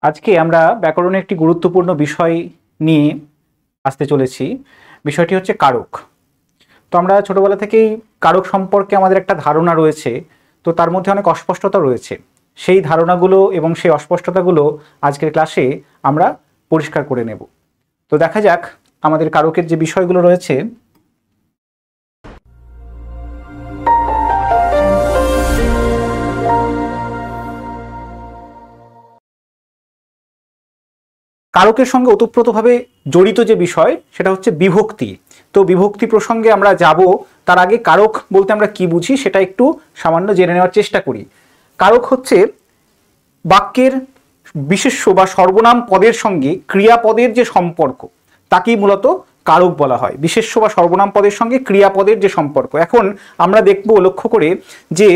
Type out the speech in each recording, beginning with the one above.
আজকে আমরা ব্যাকরণের একটি গুরুত্বপূর্ণ বিষয় নিয়ে আসতে চলেছি। বিষয়টি হচ্ছে কারক। তো আমরা ছোটবেলা থেকেই কারক সম্পর্কে আমাদের একটা ধারণা রয়েছে, তো তার মধ্যে অনেক অস্পষ্টতা রয়েছে। সেই ধারণাগুলো এবং সেই অস্পষ্টতাগুলো আজকের ক্লাসে আমরা পরিষ্কার করে নেব। তো দেখা যাক আমাদের কারকের যে বিষয়গুলো রয়েছে। কারকের সঙ্গে ওতপ্রোতভাবে জড়িত যে বিষয় সেটা হচ্ছে বিভক্তি। তো বিভক্তি প্রসঙ্গে আমরা যাব, তার আগে কারক বলতে আমরা কি বুঝি সেটা একটু সামান্য জেনে নেওয়ার চেষ্টা করি। কারক হচ্ছে বাক্যের বিশেষ্য বা সর্বনাম পদের সঙ্গে ক্রিয়াপদের যে সম্পর্ক, তাকেই মূলত কারক বলা হয়। বিশেষ্য বা সর্বনাম পদের সঙ্গে ক্রিয়াপদের যে সম্পর্ক। এখন আমরা দেখব লক্ষ্য করে যে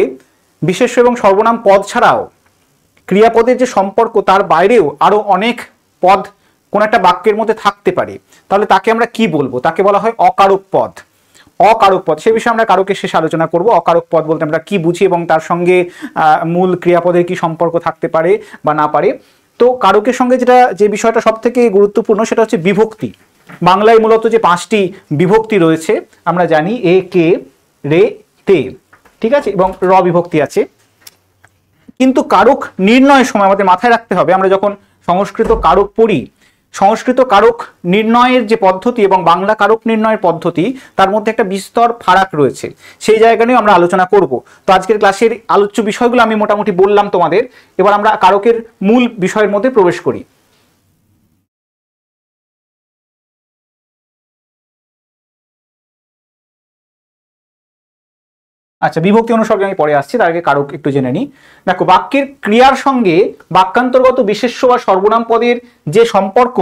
বিশেষ্য এবং সর্বনাম পদ ছাড়াও ক্রিয়াপদের যে সম্পর্ক, তার বাইরেও আরো অনেক পদ কোন একটা বাক্যের মধ্যে থাকতে পারে। তাহলে তাকে আমরা কি বলবো? তাকে বলা হয় অকারক পদ। অকারক পদ, সে বিষয়ে আমরা কারকের শেষে আলোচনা করব। অকারক পদ বলতে আমরা কি বুঝি এবং তার সঙ্গে মূল ক্রিয়াপদের কি সম্পর্ক থাকতে পারে বা না পারে। তো কারকের সঙ্গে যে বিষয়টা সব থেকে গুরুত্বপূর্ণ সেটা হচ্ছে বিভক্তি। বাংলায় মূলত যে 5টি বিভক্তি রয়েছে আমরা জানি, এ, কে, রে, তে, ঠিক আছে, এবং র বিভক্তি আছে। কিন্তু কারক নির্ণয়ের সময় আমাদের মাথায় রাখতে হবে, আমরা যখন সংস্কৃত কারক পড়ি, সংস্কৃত কারক নির্ণয়ের যে পদ্ধতি এবং বাংলা কারক নির্ণয়ের পদ্ধতি, তার মধ্যে একটা বিস্তর ফারাক রয়েছে। সেই জায়গা নিয়ে আমরা আলোচনা করব। তো আজকের ক্লাসের আলোচ্য বিষয়গুলো আমি মোটামুটি বললাম তোমাদের। এবার আমরা কারকের মূল বিষয়ের মধ্যে প্রবেশ করি। আচ্ছা, বিভক্তি অনুসর্গে আমি পরে আসছি, তার আগে কারক একটু জেনে নিই। দেখো, বাক্যের ক্রিয়ার সঙ্গে বাক্যান্তর্গত বিশেষ্য বা সর্বনাম পদের যে সম্পর্ক,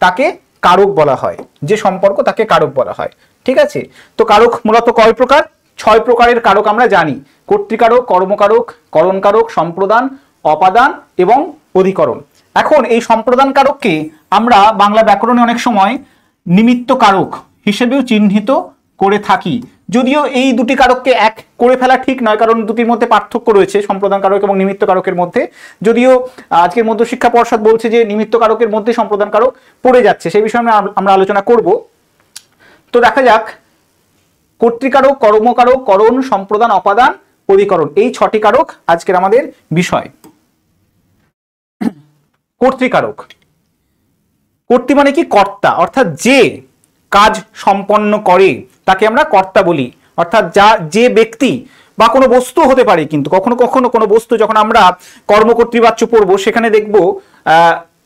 তাকে কারক বলা হয়। যে সম্পর্ক, তাকে কারক বলা হয়। ঠিক আছে, তো কারক মূলত কয় প্রকার? 6 প্রকারের কারক আমরা জানি। কর্তৃকারক, কর্মকারক, করণকারক, সম্প্রদান, অপাদান এবং অধিকরণ। এখন এই সম্প্রদান কারককে আমরা বাংলা ব্যাকরণে অনেক সময় নিমিত্ত কারক হিসেবেও চিহ্নিত করে থাকি। যদিও এই দুটি কারককে এক করে ফেলা ঠিক নয়, কারণ দুটির মধ্যে পার্থক্য রয়েছে সম্প্রদান কারক এবং নিমিত্ত কারকের মধ্যে। যদিও আজকের মধ্যশিক্ষা পর্ষদ বলছে যে নিমিত্ত কারকের মধ্যে সম্প্রদান কারক পড়ে যাচ্ছে, সেই বিষয়ে আমরা আলোচনা করব। তো দেখা যাক, কর্তৃকারক, কর্মকারক, করণ, সম্প্রদান, অপাদান, অধিকরণ, এই 6টি কারক আজকের আমাদের বিষয়। কর্তৃকারক, কর্তৃ মানে কি? কর্তা, অর্থাৎ যে কাজ সম্পন্ন করে তাকে আমরা কর্তা বলি। অর্থাৎ যে ব্যক্তি বা কোনো বস্তু হতে পারে, কিন্তু কখনো কখনো কোনো বস্তু, যখন আমরা কর্মকর্তৃবাচ্য পড়বো সেখানে দেখব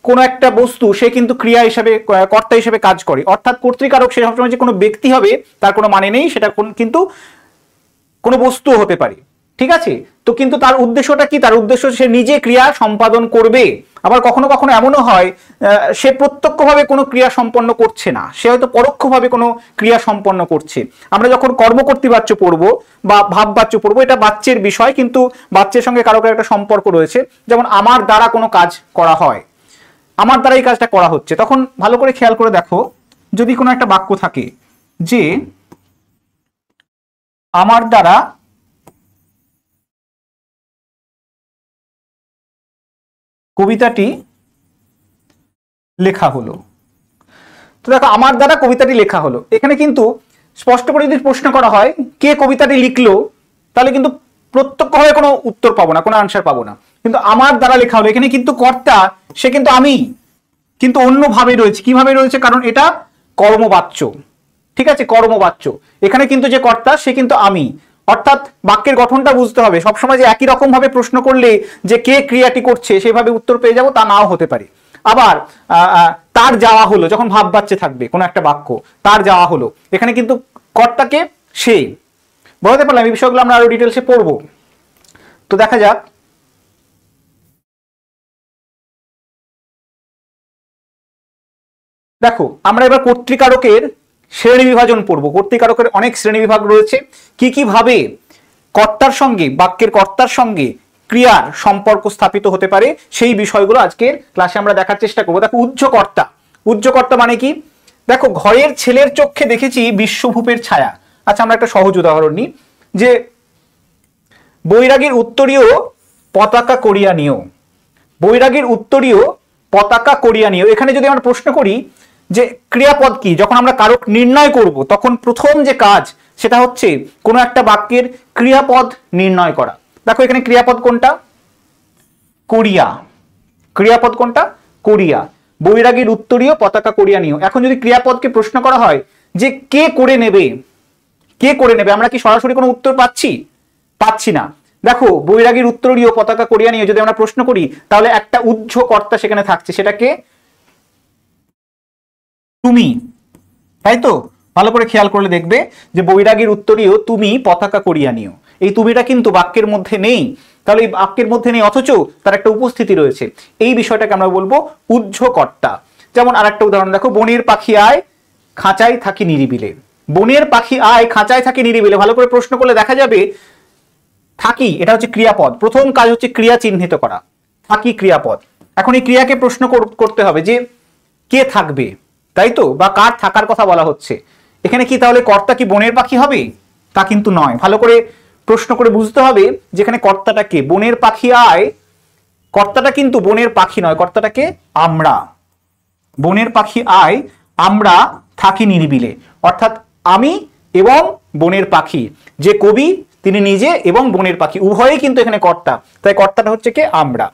কোনো একটা বস্তু সে কিন্তু ক্রিয়া হিসাবে, কর্তা হিসেবে কাজ করে। অর্থাৎ কর্তৃকারক সে সবসময় যে কোনো ব্যক্তি হবে তার কোনো মানে নেই, সেটা কিন্তু কোনো বস্তু হতে পারে। ঠিক আছে, তো কিন্তু তার উদ্দেশ্যটা কি? তার উদ্দেশ্য সে নিজে ক্রিয়া সম্পাদন করবে। আবার কখনো কখনো এমনও হয় সে প্রত্যক্ষভাবে কোনো ক্রিয়া সম্পন্ন করছে না, সে হয়তো পরোক্ষভাবে কোনো ক্রিয়া সম্পন্ন করছে। আমরা যখন কর্মকর্তৃবাচ্য পড়বো বা ভাববাচ্য পড়বো, এটা বাচ্যের বিষয়, কিন্তু বাচ্যের সঙ্গে কারো একটা সম্পর্ক রয়েছে। যেমন আমার দ্বারা কোনো কাজ করা হয়, আমার দ্বারা এই কাজটা করা হচ্ছে, তখন ভালো করে খেয়াল করে দেখো, যদি কোনো একটা বাক্য থাকে যে আমার দ্বারা কবিতাটি লেখা হলো, তো দেখো আমার দ্বারা কবিতাটি লেখা হলো, এখানে কিন্তু স্পষ্ট করে যদি প্রশ্ন করা হয় কে কবিতাটি লিখলো, তাহলে কিন্তু প্রত্যক্ষভাবে কোনো উত্তর পাবো না, কোনো আনসার পাবো না। কিন্তু আমার দ্বারা লেখা হলো, এখানে কিন্তু কর্তা সে কিন্তু আমি, কিন্তু অন্যভাবে রয়েছে। কিভাবে রয়েছে? কারণ এটা কর্মবাচ্য। ঠিক আছে, কর্মবাচ্য, এখানে কিন্তু যে কর্তা সে কিন্তু আমি। অর্থাৎ বাক্যের গঠনটা বুঝতে হবে। সবসময় যে একই রকম ভাবে প্রশ্ন করলে যে কে ক্রিয়াটি করছে সেভাবে উত্তর পেয়ে যাব, তা নাও হতে পারে। আবার তার যাওয়া হলো, যখন ভাব বাচ্চে থাকবে কোনো একটা বাক্য, তার যাওয়া হলো, এখানে কিন্তু কর্তাকে সে। বলতে পারলাম? এই বিষয়গুলো আমরা আরো ডিটেলসে পড়বো। তো দেখা যাক, দেখো আমরা এবার কর্তৃকারকের শ্রেণী বিভাজন পড়বো। কর্তৃকারকের অনেক শ্রেণী বিভাগ রয়েছে। কি কি ভাবে কর্তার সঙ্গে, বাক্যের কর্তার সঙ্গে ক্রিয়ার সম্পর্ক স্থাপিত হতে পারে, সেই বিষয়গুলো আজকের ক্লাসে আমরা দেখার চেষ্টা করবো। দেখো, উজ্জ্বকর্তা। উজ্জ্বকর্তা মানে কি? দেখো, ঘরের ছেলের চোখে দেখেছি বিশ্বভূপের ছায়া। আচ্ছা, আমরা একটা সহজ উদাহরণ নিই, যে বৈরাগীর উত্তরীয় পতাকা করিয়া নিও। বৈরাগীর উত্তরীয় পতাকা করিয়া নিও। এখানে যদি আমরা প্রশ্ন করি যে ক্রিয়াপদ কি, যখন আমরা কারক নির্ণয় করব তখন প্রথম যে কাজ সেটা হচ্ছে কোনো একটা বাক্যের ক্রিয়াপদ নির্ণয় করা। দেখো এখানে ক্রিয়াপদ কোনটা, করিয়া। ক্রিয়াপদ কোনটা, করিয়া। বৈরাগীর উত্তরীয় পতাকা করিয়া নিও। এখন যদি ক্রিয়াপদকে প্রশ্ন করা হয় যে কে করে নেবে, কে করে নেবে, আমরা কি সরাসরি কোনো উত্তর পাচ্ছি না। দেখো বৈরাগীর উত্তরীয় পতাকা করিয়া নিও যদি আমরা প্রশ্ন করি তাহলে একটা উহ্য কর্তা সেখানে থাকছে, সেটাকে তুমি, তাই তো? ভালো করে খেয়াল করলে দেখবে যে বৈরাগীর উত্তরীয় তুমি পতাকা করিয়া নিও, এই তুমিটা কিন্তু বাক্যের মধ্যে নেই। তাহলে এই বাক্যের মধ্যে নেই অথচ তার একটা উপস্থিতি রয়েছে, এই বিষয়টাকে আমরা বলবো উহ্য কর্তা। যেমন আরেকটা উদাহরণ দেখো, বনের পাখি আয় খাঁচায় থাকি নিরিবিলে। বনের পাখি আয় খাঁচায় থাকি নিরিবিলে, ভালো করে প্রশ্ন করলে দেখা যাবে থাকি এটা হচ্ছে ক্রিয়াপদ, প্রথম কাজ হচ্ছে ক্রিয়া চিহ্নিত করা, থাকি ক্রিয়াপদ। এখন এই ক্রিয়াকে প্রশ্ন করতে হবে যে কে থাকবে, তাই তো, বা কার থাকার কথা বলা হচ্ছে। এখানে কি তাহলে কর্তা কি বনের পাখি হবে? তা কিন্তু নয়। ভালো করে প্রশ্ন করে বুঝতে হবে যেখানে কর্তাটা কে, বনের পাখি আয়, কর্তাটা কিন্তু বনের পাখি নয়, কর্তাটাকে আমরা। বনের পাখি আয় আমরা থাকি নিরিবিলে, অর্থাৎ আমি এবং বনের পাখি, যে কবি তিনি নিজে এবং বনের পাখি উভয়ই কিন্তু এখানে কর্তা, তাই কর্তাটা হচ্ছে কে, আমরা।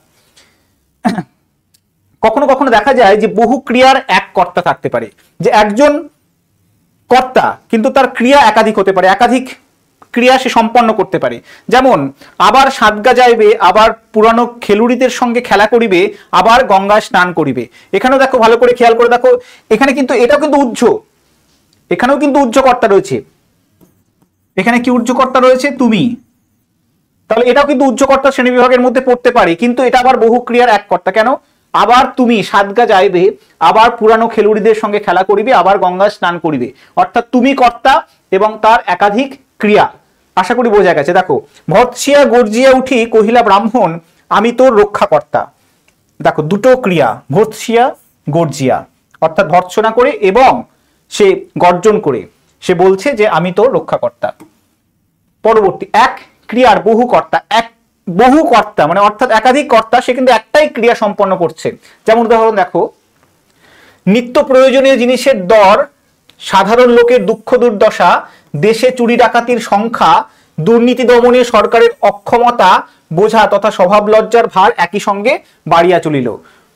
কখনো কখনো দেখা যায় যে বহু ক্রিয়ার এক কর্তা থাকতে পারে, যে একজন কর্তা কিন্তু তার ক্রিয়া একাধিক হতে পারে, একাধিক ক্রিয়া সে সম্পন্ন করতে পারে। যেমন আবার সাতগা যাইবে, আবার পুরানো খেলুড়িদের সঙ্গে খেলা করিবে, আবার গঙ্গায় স্নান করিবে। এখানেও দেখো ভালো করে খেয়াল করে দেখো, এখানে কিন্তু এটাও কিন্তু উহ্য, এখানেও কিন্তু উহ্য কর্তা রয়েছে। এখানে কি উহ্য কর্তা রয়েছে, তুমি। তাহলে এটাও কিন্তু উহ্য কর্তা শ্রেণী বিভাগের মধ্যে পড়তে পারে, কিন্তু এটা আবার বহু ক্রিয়ার এক কর্তা। কেন? আবার তুমি সাতগা যাইবে, আবার পুরানো খেলুড়িদের সঙ্গে খেলা করিবে, আবার গঙ্গায় স্নান করিবে, অর্থাৎ তুমি কর্তা এবং তার একাধিক ক্রিয়া। আশা করি বোঝা গেছে। দেখো, ভৎসিয়া গর্জিয়া উঠি কহিলা ব্রাহ্মণ আমি তোর রক্ষাকর্তা। দেখো দুটো ক্রিয়া, ভৎসিয়া গর্জিয়া, অর্থাৎ ভর্ৎসনা করে এবং সে গর্জন করে সে বলছে যে আমি তোর রক্ষাকর্তা। পরবর্তী, এক ক্রিয়ার বহু কর্তা, এক বহু কর্তা মানে অর্থাৎ একাধিক কর্তা, সে কিন্তু একটাই ক্রিয়া সম্পন্ন করছে। যেমন উদাহরণ দেখো, নিত্য প্রয়োজনীয় জিনিসের দর, সাধারণ লোকের দুঃখ দুর্দশা, দেশে চুরি ডাকাতির সংখ্যা, দুর্নীতি দমনে সরকারের অক্ষমতা বোঝা তথা স্বভাব লজ্জার ভার একই সঙ্গে বাড়িয়া চলিল।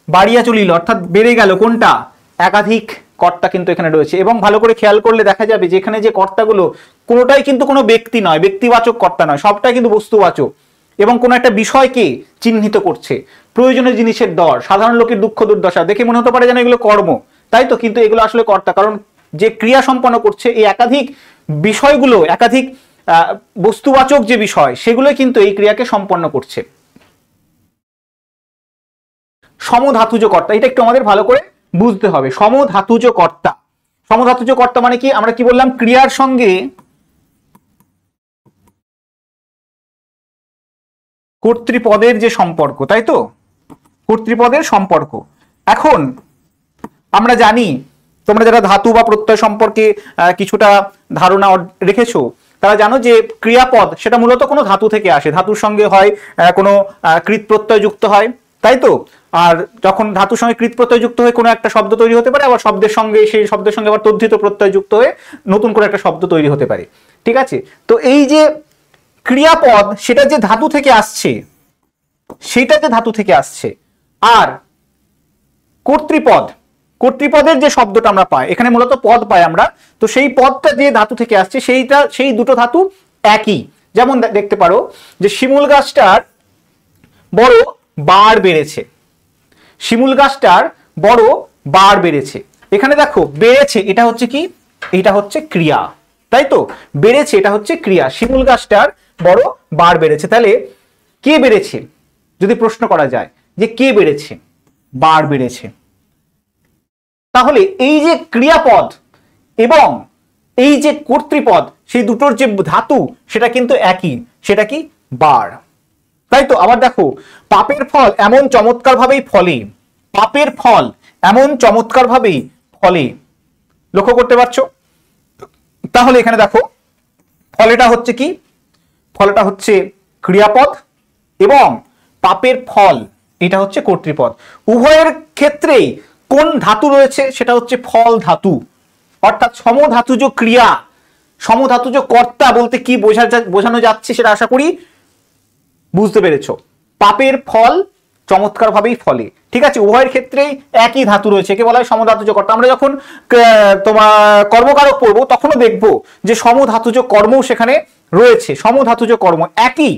বাড়িয়া চলিল অর্থাৎ বেড়ে গেল, কোনটা? একাধিক কর্তা কিন্তু এখানে রয়েছে। এবং ভালো করে খেয়াল করলে দেখা যাবে যে এখানে যে কর্তাগুলো কোনোটাই কিন্তু কোনো ব্যক্তি নয়, ব্যক্তিবাচক কর্তা নয়, সবটাই কিন্তু বস্তুবাচক এবং কোনো একটা বিষয়কে চিহ্নিত করছে। প্রয়োজনীয় জিনিসের দর, সাধারণ লোকের দুঃখ দুর্দশা, দেখে মনে হতে পারে যেন এগুলো কর্ম, তাই তো, কিন্তু এগুলো আসলে কর্তা, কারণ যে ক্রিয়া সম্পন্ন করছে এই একাধিক বিষয়গুলো, একাধিক বস্তুবাচক যে বিষয় সেগুলো কিন্তু এই ক্রিয়াকে সম্পন্ন করছে। সমধাতুজ কর্তা, এটা একটু আমাদের ভালো করে বুঝতে হবে। সমধাতুজ কর্তা, সমধাতুজ কর্তা মানে কি? আমরা কি বললাম? ক্রিয়ার সঙ্গে কর্তৃপদের যে সম্পর্ক, তাই তো, কর্তৃপদের সম্পর্ক। এখন আমরা জানি, তোমরা যারা ধাতু বা প্রত্যয় সম্পর্কে কিছুটা ধারণা রেখেছো তারা জানো যে ক্রিয়াপদ সেটা মূলত কোনো ধাতু থেকে আসে, ধাতুর সঙ্গে হয় কোনো কৃৎ প্রত্যয় যুক্ত হয়, তাই তো। আর যখন ধাতুর সঙ্গে কৃৎ প্রত্যয় যুক্ত হয়ে কোনো একটা শব্দ তৈরি হতে পারে, আবার শব্দের সঙ্গে সেই শব্দের সঙ্গে আবার তদ্ধিত প্রত্যয় যুক্ত হয়ে নতুন করে একটা শব্দ তৈরি হতে পারে, ঠিক আছে। তো এই যে ক্রিয়াপদ সেটা যে ধাতু থেকে আসছে, সেটা যে ধাতু থেকে আসছে, আর কর্তৃপদ, কর্তৃপদের যে শব্দটা আমরা পাই এখানে মূলত পদ পাই আমরা, তো সেই পদটা যে ধাতু থেকে আসছে সেই দুটো ধাতু একই। যেমন দেখতে পারো যে শিমুল গাছটার বড় বার বেড়েছে, শিমুল গাছটার বড় বার বেড়েছে। এখানে দেখো বেড়েছে এটা হচ্ছে কি? এটা হচ্ছে ক্রিয়া, তাই তো, বেড়েছে এটা হচ্ছে ক্রিয়া। শিমুল গাছটার বড় বার বেড়েছে, তাহলে কে বেড়েছে? যদি প্রশ্ন করা যায় যে কে বেড়েছে, বার বেড়েছে, তাহলে এই যে ক্রিয়াপদ এবং এই যে কর্তৃপদ সেই দুটোর যে ধাতু সেটা কিন্তু একই, সেটা কি? বার, তাই তো। আবার দেখো, পাপের ফল এমন চমৎকার ভাবেই ফলে, পাপের ফল এমন চমৎকার ভাবেই ফলে, লক্ষ্য করতে পারছো? তাহলে এখানে দেখো ফলেটা হচ্ছে কি? ফলটা হচ্ছে ক্রিয়াপদ এবং পাপের ফল এটা হচ্ছে কর্তৃপদ। উভয়ের ক্ষেত্রেই কোন ধাতু রয়েছে, সেটা হচ্ছে ফল ধাতু, অর্থাৎ সমধাতুজ ক্রিয়া। সমধাতুজ কর্তা বলতে কি বোঝানো যাচ্ছে সেটা আশা করি বুঝতে পেরেছো। পাপের ফল চমৎকার ভাবেই ফলে, ঠিক আছে। উভয়ের ক্ষেত্রেই একই ধাতু রয়েছে, একে বলা হয় সমধাতুজ কর্তা। আমরা যখন তোমার কর্মকারক পড়বো তখনও দেখবো যে সমধাতুজ কর্মও সেখানে রয়েছে। সমধাতুজ কর্ম একই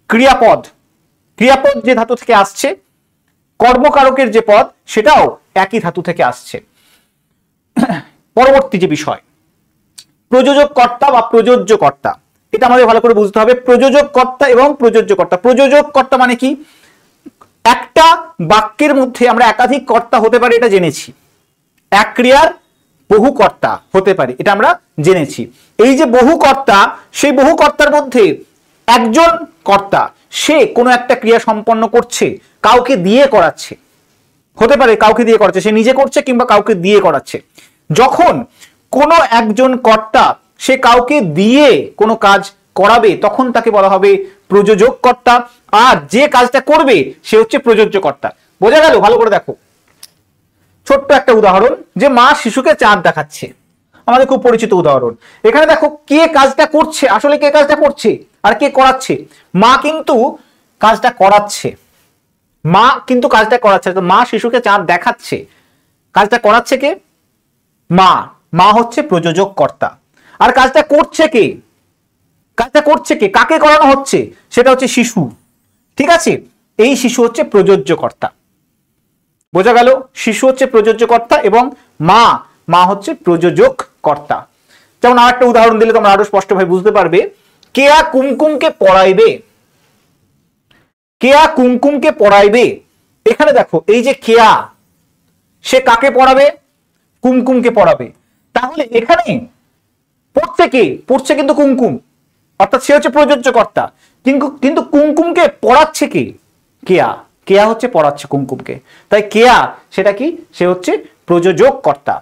ক্রিয়াপদ, ক্রিয়াপদ যে ধাতু থেকে আসছে, কর্মকারকের যে পদ সেটাও একই ধাতু থেকে আসছে। পরবর্তী যে বিষয়, প্রযোজক কর্তা বা প্রযোজ্য কর্তা, এটা আমাদের ভালো করে বুঝতে হবে। প্রযোজক কর্তা এবং প্রযোজ্য কর্তা। প্রযোজক কর্তা মানে কি, একটা বাক্যের মধ্যে আমরা একাধিক কর্তা হতে পারে এটা জেনেছি, এক ক্রিয়ার বহু কর্তা হতে পারে এটা আমরা জেনেছি। এই যে বহু কর্তা, সেই বহু কর্তার মধ্যে একজন কর্তা সে কোনো একটা ক্রিয়া সম্পন্ন করছে, কাউকে দিয়ে করাচ্ছে, হতে পারে কাউকে দিয়ে করাচ্ছে, সে নিজে করছে কিংবা কাউকে দিয়ে করাচ্ছে। যখন কোনো একজন কর্তা সে কাউকে দিয়ে কোনো কাজ করাবে তখন তাকে বলা হবে প্রযোজক কর্তা, আর যে কাজটা করবে সে হচ্ছে প্রযোজ্য কর্তা। বোঝা গেল? ভালো করে দেখো, ছোট্ট একটা উদাহরণ, যে মা শিশুকে চাঁদ দেখাচ্ছে, আমাদের খুব পরিচিত উদাহরণ। এখানে দেখো কে কাজটা করছে, আসলে কে কাজটা করছে আর কে করাচ্ছে? মা কিন্তু কাজটা করাচ্ছে, মা কিন্তু কাজটা করাচ্ছে। মা শিশুকে চাঁদ দেখাচ্ছে, কাজটা করাচ্ছে কে? মা। মা হচ্ছে প্রযোজক কর্তা। আর কাজটা করছে কে? কাজটা করছে কে, কাকে করানো হচ্ছে? সেটা হচ্ছে শিশু, ঠিক আছে। এই শিশু হচ্ছে প্রযোজ্য কর্তা। বোঝা গেল? শিশু হচ্ছে প্রযোজ্য কর্তা এবং মা, মা হচ্ছে প্রযোজক কর্তা। যেমন আর একটা উদাহরণ দিলে তোমরা আরো স্পষ্টভাবে বুঝতে পারবে। কেয়া কুমকুমকে পড়াইবে, কেয়া কুমকুমকে পড়াইবে। এখানে দেখো এই যে কেয়া, সে কাকে পড়াবে? কুমকুমকে পড়াবে। তাহলে এখানে পড়ছে কে? পড়ছে কিন্তু কুমকুম, অর্থাৎ সে হচ্ছে প্রযোজ্য কর্তা। কিন্তু কুমকুমকে পড়াচ্ছে কে? কেয়া। কেয়া হচ্ছে পড়াচ্ছে কুমকুমকে, তাই কেয়া সেটা কি? সে হচ্ছে প্রযোজক কর্তা।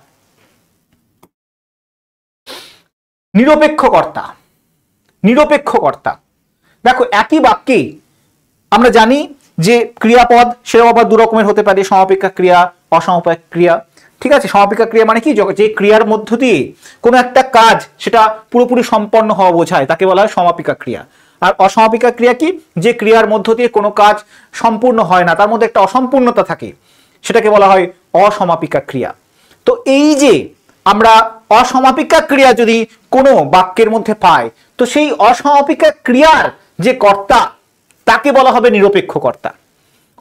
নিরপেক্ষ কর্তা, নিরপেক্ষ কর্তা। দেখো একই বাক্যে আমরা জানি যে ক্রিয়াপদ সেটাও আবার দু রকমের হতে পারে, সমাপিকা ক্রিয়া, অসমাপিকা ক্রিয়া, ঠিক আছে। সমাপিকা ক্রিয়া মানে কি, যে ক্রিয়ার মধ্য দিয়ে কোনো একটা কাজ সেটা পুরোপুরি সম্পন্ন হওয়া বোঝায় তাকে বলা হয় সমাপিকা ক্রিয়া। আর অসমাপিকা ক্রিয়া কি, যে ক্রিয়ার মধ্য দিয়ে কোনো কাজ সম্পূর্ণ হয় না, তার মধ্যে একটা অসম্পূর্ণতা থাকে, সেটাকে বলা হয় অসমাপিকা ক্রিয়া। তো এই যে আমরা অসমাপিকা ক্রিয়া যদি কোনো বাক্যের মধ্যে পাই, তো সেই অসমাপিকা ক্রিয়ার যে কর্তা তাকে বলা হবে নিরপেক্ষ কর্তা।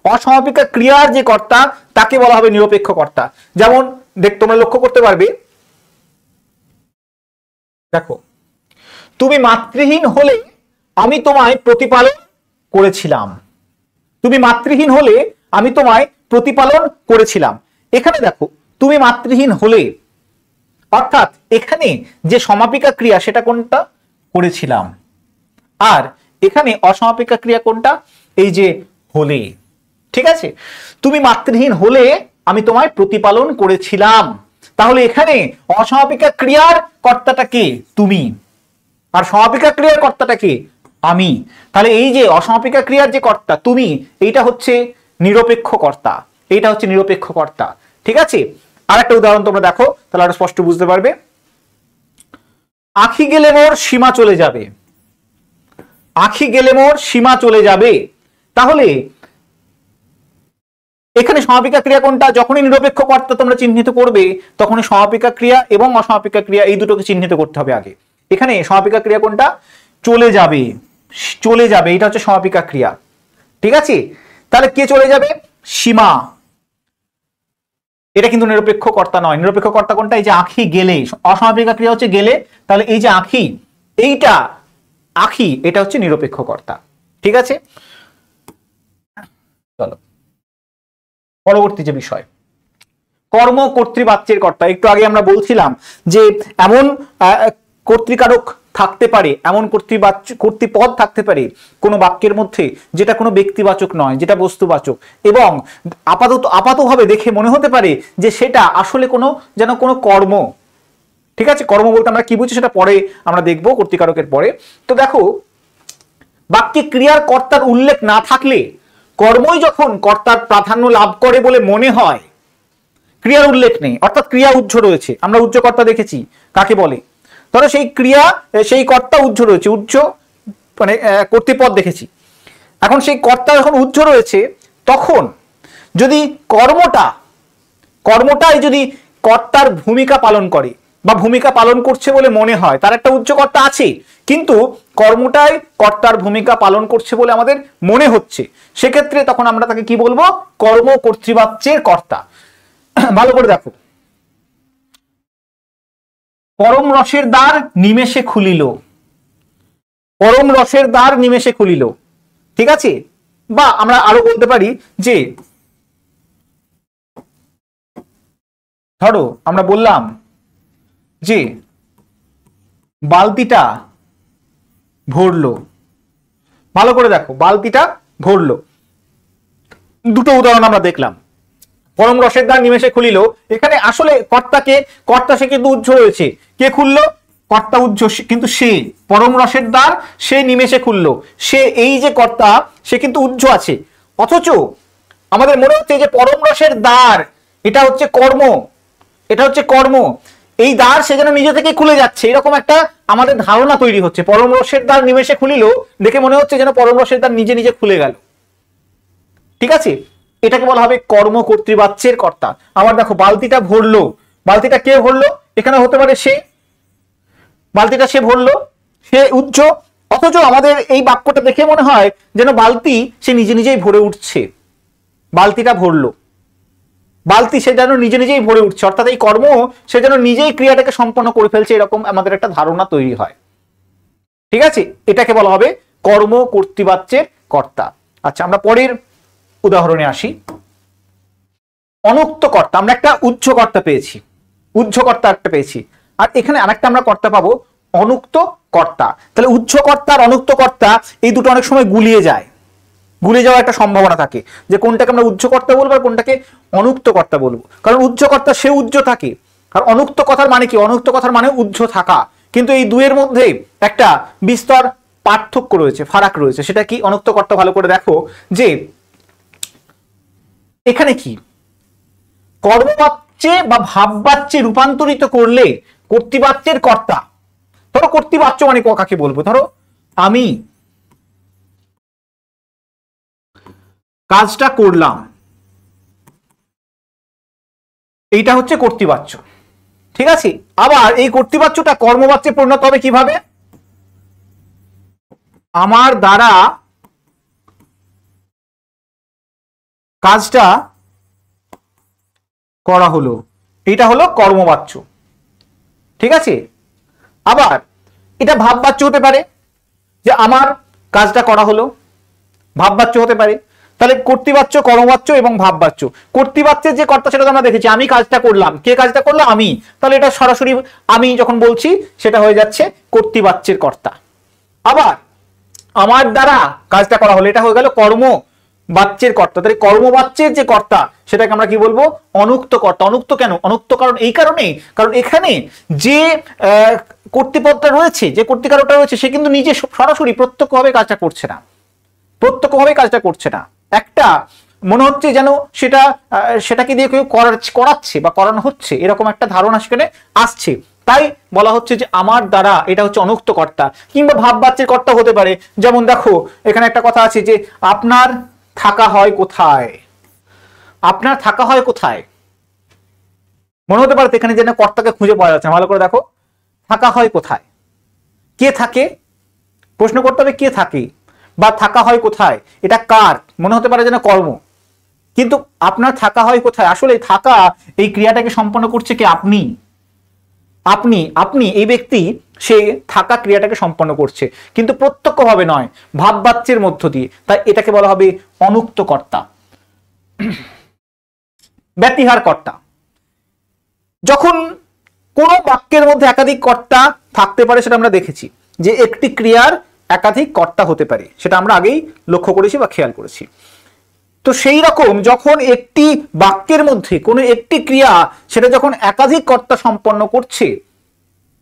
অসমাপিকা ক্রিয়ার যে কর্তা তাকে বলা হবে নিরপেক্ষ কর্তা। যেমন তোমরা লক্ষ্য করতে পারবে, দেখো, তুমি মাতৃহীন হলে আমি তোমায় প্রতিপালন করেছিলাম। তুমি মাতৃহীন হলে আমি তোমায় প্রতিপালন করেছিলাম। এখানে দেখো তুমি মাতৃহীন হলে, অর্থাৎ এখানে যে সমাপিকা ক্রিয়া সেটা কোনটা? করেছিলাম। আর এখানে অসমাপিকা ক্রিয়া কোনটা? এই যে হলে, ঠিক আছে। তুমি মাতৃহীন হলে আমি তোমায় প্রতিপালন করেছিলাম। তাহলে এখানে অসমাপিকা ক্রিয়ার কর্তাটা কে? তুমি। আর সমাপিকা ক্রিয়ার কর্তাটা কে? আমি। তাহলে এই যে অসমাপিকা ক্রিয়ার যে কর্তা তুমি, এইটা হচ্ছে নিরপেক্ষ কর্তা, এইটা হচ্ছে নিরপেক্ষ কর্তা, ঠিক আছে। আর একটা উদাহরণ তোমরা দেখো, তাহলে আরো স্পষ্ট বুঝতে পারবে। আখি গেলে মোর সীমা চলে যাবে, আখি গেলে মোর সীমা চলে যাবে। তাহলে এখানে সমাপিকা ক্রিয়া কোনটা? যখনই নিরপেক্ষ কর্তা তোমরা চিহ্নিত করবে তখনই সমাপিকা ক্রিয়া এবং অসমাপিকা ক্রিয়া এই দুটোকে চিহ্নিত করতে হবে আগে। এখানে সমাপিকা ক্রিয়া কোনটা? চলে যাবে, চলে যাবে, এটা হচ্ছে সমাপিকা ক্রিয়া, ঠিক আছে। তাহলে কে চলে যাবে? সীমা। এটা কিন্তু নিরপেক্ষ কর্তা নয়। নিরপেক্ষ কর্তা কোনটা? এই যে আখি গেলে, অসমাপিকা ক্রিয়া হচ্ছে গেলে, তাহলে এই যে আখি, এইটা আখি, এটা হচ্ছে নিরপেক্ষ কর্তা, ঠিক আছে। চলো পরবর্তী যে বিষয়, কর্ম কর্তৃবাচ্যের কর্তা। একটু আগে আমরা বলছিলাম যে এমন কর্তৃকারক থাকতে পারে, এমন কর্তৃপদ থাকতে পারে কোনো বাক্যের মধ্যে যেটা কোনো ব্যক্তিবাচক নয়, যেটা বস্তুবাচক, এবং আপাতভাবে দেখে মনে হতে পারে যে সেটা আসলে কোনো কর্ম, ঠিক আছে। কর্ম বলতে আমরা কি বুঝি সেটা পরে আমরা দেখবো, কর্তৃকারকের পরে। তো দেখো বাক্যে ক্রিয়ার কর্তার উল্লেখ না থাকলে কর্মই যখন কর্তার প্রাধান্য লাভ করে বলে মনে হয়, ক্রিয়ার উল্লেখ নেই, অর্থাৎ ক্রিয়া উহ্য রয়েছে। আমরা উহ্য কর্তা দেখেছি কাকে বলে, ধরো সেই ক্রিয়া সেই কর্তা উহ্য রয়েছে, উহ্য মানে কর্তৃপদ দেখেছি। এখন সেই কর্তা যখন উহ্য রয়েছে, তখন যদি কর্মটাই যদি কর্তার ভূমিকা পালন করে বা ভূমিকা পালন করছে বলে মনে হয়, তার একটা উহ্য কর্তা আছে, কিন্তু কর্মটাই কর্তার ভূমিকা পালন করছে বলে আমাদের মনে হচ্ছে, সেক্ষেত্রে তখন আমরা তাকে কি বলবো? কর্ম কর্তৃবাচ্যের কর্তা। ভালো করে দেখো, পরম রসের দ্বার নিমেষে খুলিল, পরম রসের দ্বার নিমেষে খুলিল, ঠিক আছে? বা আমরা আরো বলতে পারি যে ধরো আমরা বললাম যে বালতিটা ভরলো। ভালো করে দেখো, বালতিটা ভরলো, দুটো উদাহরণ আমরা দেখলাম। পরম রসের দ্বার নিমেষে খুলিল, এখানে আসলে কর্তা সে কিন্তু উহ্য রয়েছে, কে খুললো? কর্তা উহ্য, কিন্তু সে পরম রসের দ্বার সে নিমেষে খুললো, সে এই যে কর্তা সে কিন্তু উহ্য আছে, অথচ আমাদের মনে হচ্ছে যে পরম রসের দ্বার এটা হচ্ছে কর্ম, এটা হচ্ছে কর্ম, এই দ্বার সে যেন নিজে থেকে খুলে যাচ্ছে, এরকম একটা আমাদের ধারণা তৈরি হচ্ছে। পরম রসের দ্বার নিমেষে খুলিল দেখে মনে হচ্ছে যেন পরম রসের দ্বার নিজে নিজে খুলে গেল, ঠিক আছে? এটাকে বলা হবে কর্ম কর্তৃবাচ্যের কর্তা। আবার দেখো, বালতিটা ভরলো, বালতিটা কে ভরলো? এখানে হতে পারে সে, বালতিটা সে ভরলো, সে উহ্য, অথচ আমাদের এই বাক্যটা দেখে মনে হয় যেন বালতি সে নিজে নিজেই ভরে উঠছে, বালতিটা ভরলো, বালতি সে যেন নিজে নিজেই ভরে উঠছে, অর্থাৎ এই কর্ম সে যেন নিজেই ক্রিয়াটাকে সম্পন্ন করে ফেলছে, এরকম আমাদের একটা ধারণা তৈরি হয়, ঠিক আছে? এটাকে বলা হবে কর্ম কর্তৃবাচ্যের কর্তা। আচ্ছা, আমরা পরের উদাহরণে আসি। অনুক্ত কর্তা, আমরা একটা উহ্য কর্তা পেয়েছি, উহ্য কর্তা একটা পেয়েছি, আর এখানে আরেকটা আমরা কর্তা পাবো অনুক্ত কর্তা। তাহলে উহ্য কর্তা আর অনুক্ত কর্তা এই দুটো অনেক সময় গুলিয়ে যায়, গুলিয়ে যাওয়ার একটা সম্ভাবনা থাকে, যে কোনটাকে আমরা উহ্য কর্তা বলবো আর কোনটাকে অনুক্ত কর্তা বলবো। কারণ উহ্য কর্তা সে উহ্য থাকে, আর অনুক্ত কথার মানে কি? অনুক্ত কথার মানে উহ্য থাকা, কিন্তু এই দুয়ের মধ্যে একটা বিস্তর পার্থক্য রয়েছে, ফারাক রয়েছে। সেটা কি? অনুক্ত কর্তা ভালো করে দেখো যে এখানে কি কর্মবাচ্যে বা ভাববাচ্যে রূপান্তরিত করলে কর্তৃবাচ্যের কর্তা, ধরো কর্তৃবাচ্য মানে কাকে বলবো? ধরো আমি কাজটা করলাম, এইটা হচ্ছে কর্তৃবাচ্য, ঠিক আছে? আবার এই কর্তৃবাচ্যটা কর্মবাচ্যে পরিণত হবে কিভাবে? আমার দ্বারা কাজটা করা হলো, এটা হলো কর্মবাচ্য, ঠিক আছে? আবার এটা ভাববাচ্য হতে পারে, যে আমার কাজটা করা হলো, ভাববাচ্য হতে পারে। তাহলে কর্তৃবাচ্য, কর্মবাচ্য এবং ভাববাচ্য। কর্তৃবাচ্যের যে কর্তা সেটা তো আমরা দেখেছি, আমি কাজটা করলাম, কে কাজটা করলো? আমি, তাহলে এটা সরাসরি আমি যখন বলছি সেটা হয়ে যাচ্ছে কর্তৃবাচ্যের কর্তা। আবার আমার দ্বারা কাজটা করা হলো, এটা হয়ে গেল কর্মবাচ্যের কর্তা। তাহলে কর্মবাচ্যের যে কর্তা সেটাকে আমরা কি বলবো? অনুক্ত কর্তা। অনুক্ত কেন? অনুক্ত কারণ এই কারণে, কারণ এখানে যে কর্তৃপদটা রয়েছে, যে কর্তৃকারকটা রয়েছে, সে কিন্তু নিজে সরাসরি প্রত্যক্ষভাবে কাজটা করছে না, প্রত্যক্ষভাবে কাজটা করছে না, একটা মনে হচ্ছে যেন সেটাকে দিয়ে কেউ করাচ্ছে বা করানো হচ্ছে, এরকম একটা ধারণা সেখানে আসছে। তাই বলা হচ্ছে যে আমার দ্বারা, এটা হচ্ছে অনুক্ত কর্তা। কিংবা ভাববাচ্যের কর্তা হতে পারে, যেমন দেখো এখানে একটা কথা আছে যে আপনার থাকা হয় কোথায়, আপনার থাকা হয় কোথায়, মনে হতে পারে এখানে যেন কর্তাকে খুঁজে পাওয়া যাচ্ছে। ভালো করে দেখো, থাকা হয় কোথায়, কে থাকে? প্রশ্ন করতে হবে কে থাকে, বা থাকা হয় কোথায়, এটা কার? মনে হতে পারে যেন কর্ম, কিন্তু আপনার থাকা হয় কোথায়, আসলে থাকা এই ক্রিয়াটাকে সম্পন্ন করছে কে? আপনি, আপনি, আপনি এই ব্যক্তি সে থাকা ক্রিয়াটাকে সম্পন্ন করছে, কিন্তু প্রত্যক্ষভাবে নয়, ভাববাচ্যের মধ্য দিয়ে। তাই এটাকে বলা হবে অনুক্ত কর্তা। ব্যতিহার কর্তা, যখন কোন বাক্যের মধ্যে একাধিক কর্তা থাকতে পারে, সেটা আমরা দেখেছি যে একটি ক্রিয়ার একাধিক কর্তা হতে পারে, সেটা আমরা আগেই লক্ষ্য করেছি বা খেয়াল করেছি। তো সেই রকম যখন একটি বাক্যের মধ্যে কোনো একটি ক্রিয়া সেটা যখন একাধিক কর্তা সম্পন্ন করছে,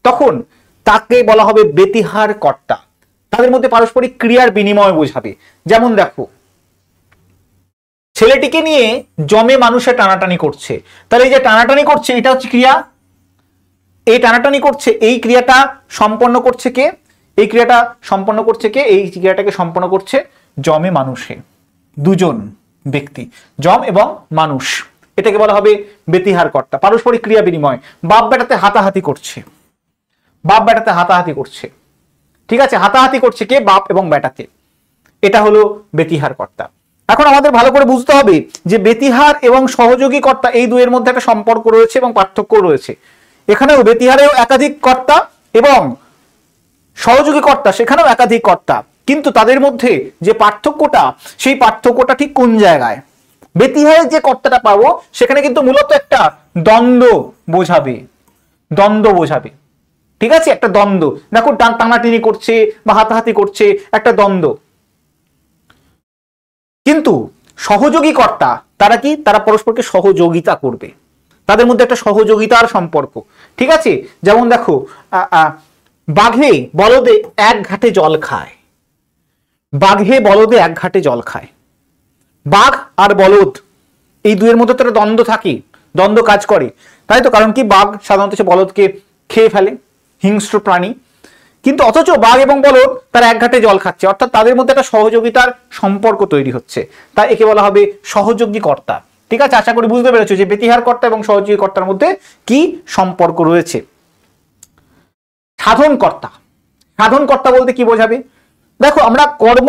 তখন তাকে বলা হবে ব্যতিহার কর্তা। তাদের মধ্যে পারস্পরিক ক্রিয়ার বিনিময় বোঝাবে। যেমন দেখো, ছেলেটিকে নিয়ে জমে মানুষে টানাটানি করছে। তাহলে এই যে টানাটানি করছে এটা হচ্ছে ক্রিয়া, এই টানাটানি করছে এই ক্রিয়াটা সম্পন্ন করছে কে? এই ক্রিয়াটা সম্পন্ন করছে কে? এই ক্রিয়াটাকে সম্পন্ন করছে জমে মানুষে, দুজন ব্যক্তি, জম এবং মানুষ। এটাকে বলা হবে ব্যতিহার কর্তা। পারস্পরিক ক্রিয়া বিনিময়, বাপ বেটাতে হাতাহাতি করছে, বাপ বেটাতে হাতাহাতি করছে, ঠিক আছে, হাতাহাতি করছে কে? বাপ এবং বেটাতে, এটা হলো ব্যতিহার কর্তা। এখন আমাদের ভালো করে বুঝতে হবে যে ব্যতিহার এবং সহযোগী কর্তা এই দুইয়ের মধ্যে একটা সম্পর্ক রয়েছে এবং পার্থক্য রয়েছে। এখানেও ব্যতিহারেও একাধিক কর্তা এবং সহযোগী কর্তা সেখানেও একাধিক কর্তা, কিন্তু তাদের মধ্যে যে পার্থক্যটা, সেই পার্থক্যটা ঠিক কোন জায়গায়? ব্যতিহারের যে কর্তাটা পাবো সেখানে কিন্তু মূলত একটা দ্বন্দ্ব বোঝাবে, দ্বন্দ্ব বোঝাবে, ঠিক আছে, একটা দ্বন্দ্ব। দেখো টানাটানি করছে বা হাতাহাতি করছে, একটা দ্বন্দ্ব। কিন্তু সহযোগী কর্তা তারা কি? তারা পরস্পরকে সহযোগিতা করবে, তাদের মধ্যে একটা সহযোগিতার সম্পর্ক, ঠিক আছে। যেমন দেখো বাঘে বলদে এক ঘাটে জল খায়, বাঘে বলদে এক ঘাটে জল খায়। বাঘ আর বলদ এই দুইয়ের মধ্যে তো একটা দ্বন্দ্ব থাকে, দ্বন্দ্ব কাজ করে, তাই তো। কারণ কি, বাঘ সাধারণত সে বলদকে খেয়ে ফেলে, হিংস্র প্রাণী, কিন্তু অথচ বাঘ এবং বলদ তারা এক ঘাটে জল খাচ্ছে, অর্থাৎ তাদের মধ্যে একটা সহযোগিতার সম্পর্ক তৈরি হচ্ছে, তাই একে বলা হবে সহযোগী কর্তা, ঠিক আছে। আশা করি বুঝতে পেরেছো যে ব্যতিহার কর্তা এবং সহযোগী কর্তার মধ্যে কি সম্পর্ক রয়েছে। সাধন কর্তা, সাধন কর্তা বলতে কি বোঝাবে? দেখো আমরা কর্ম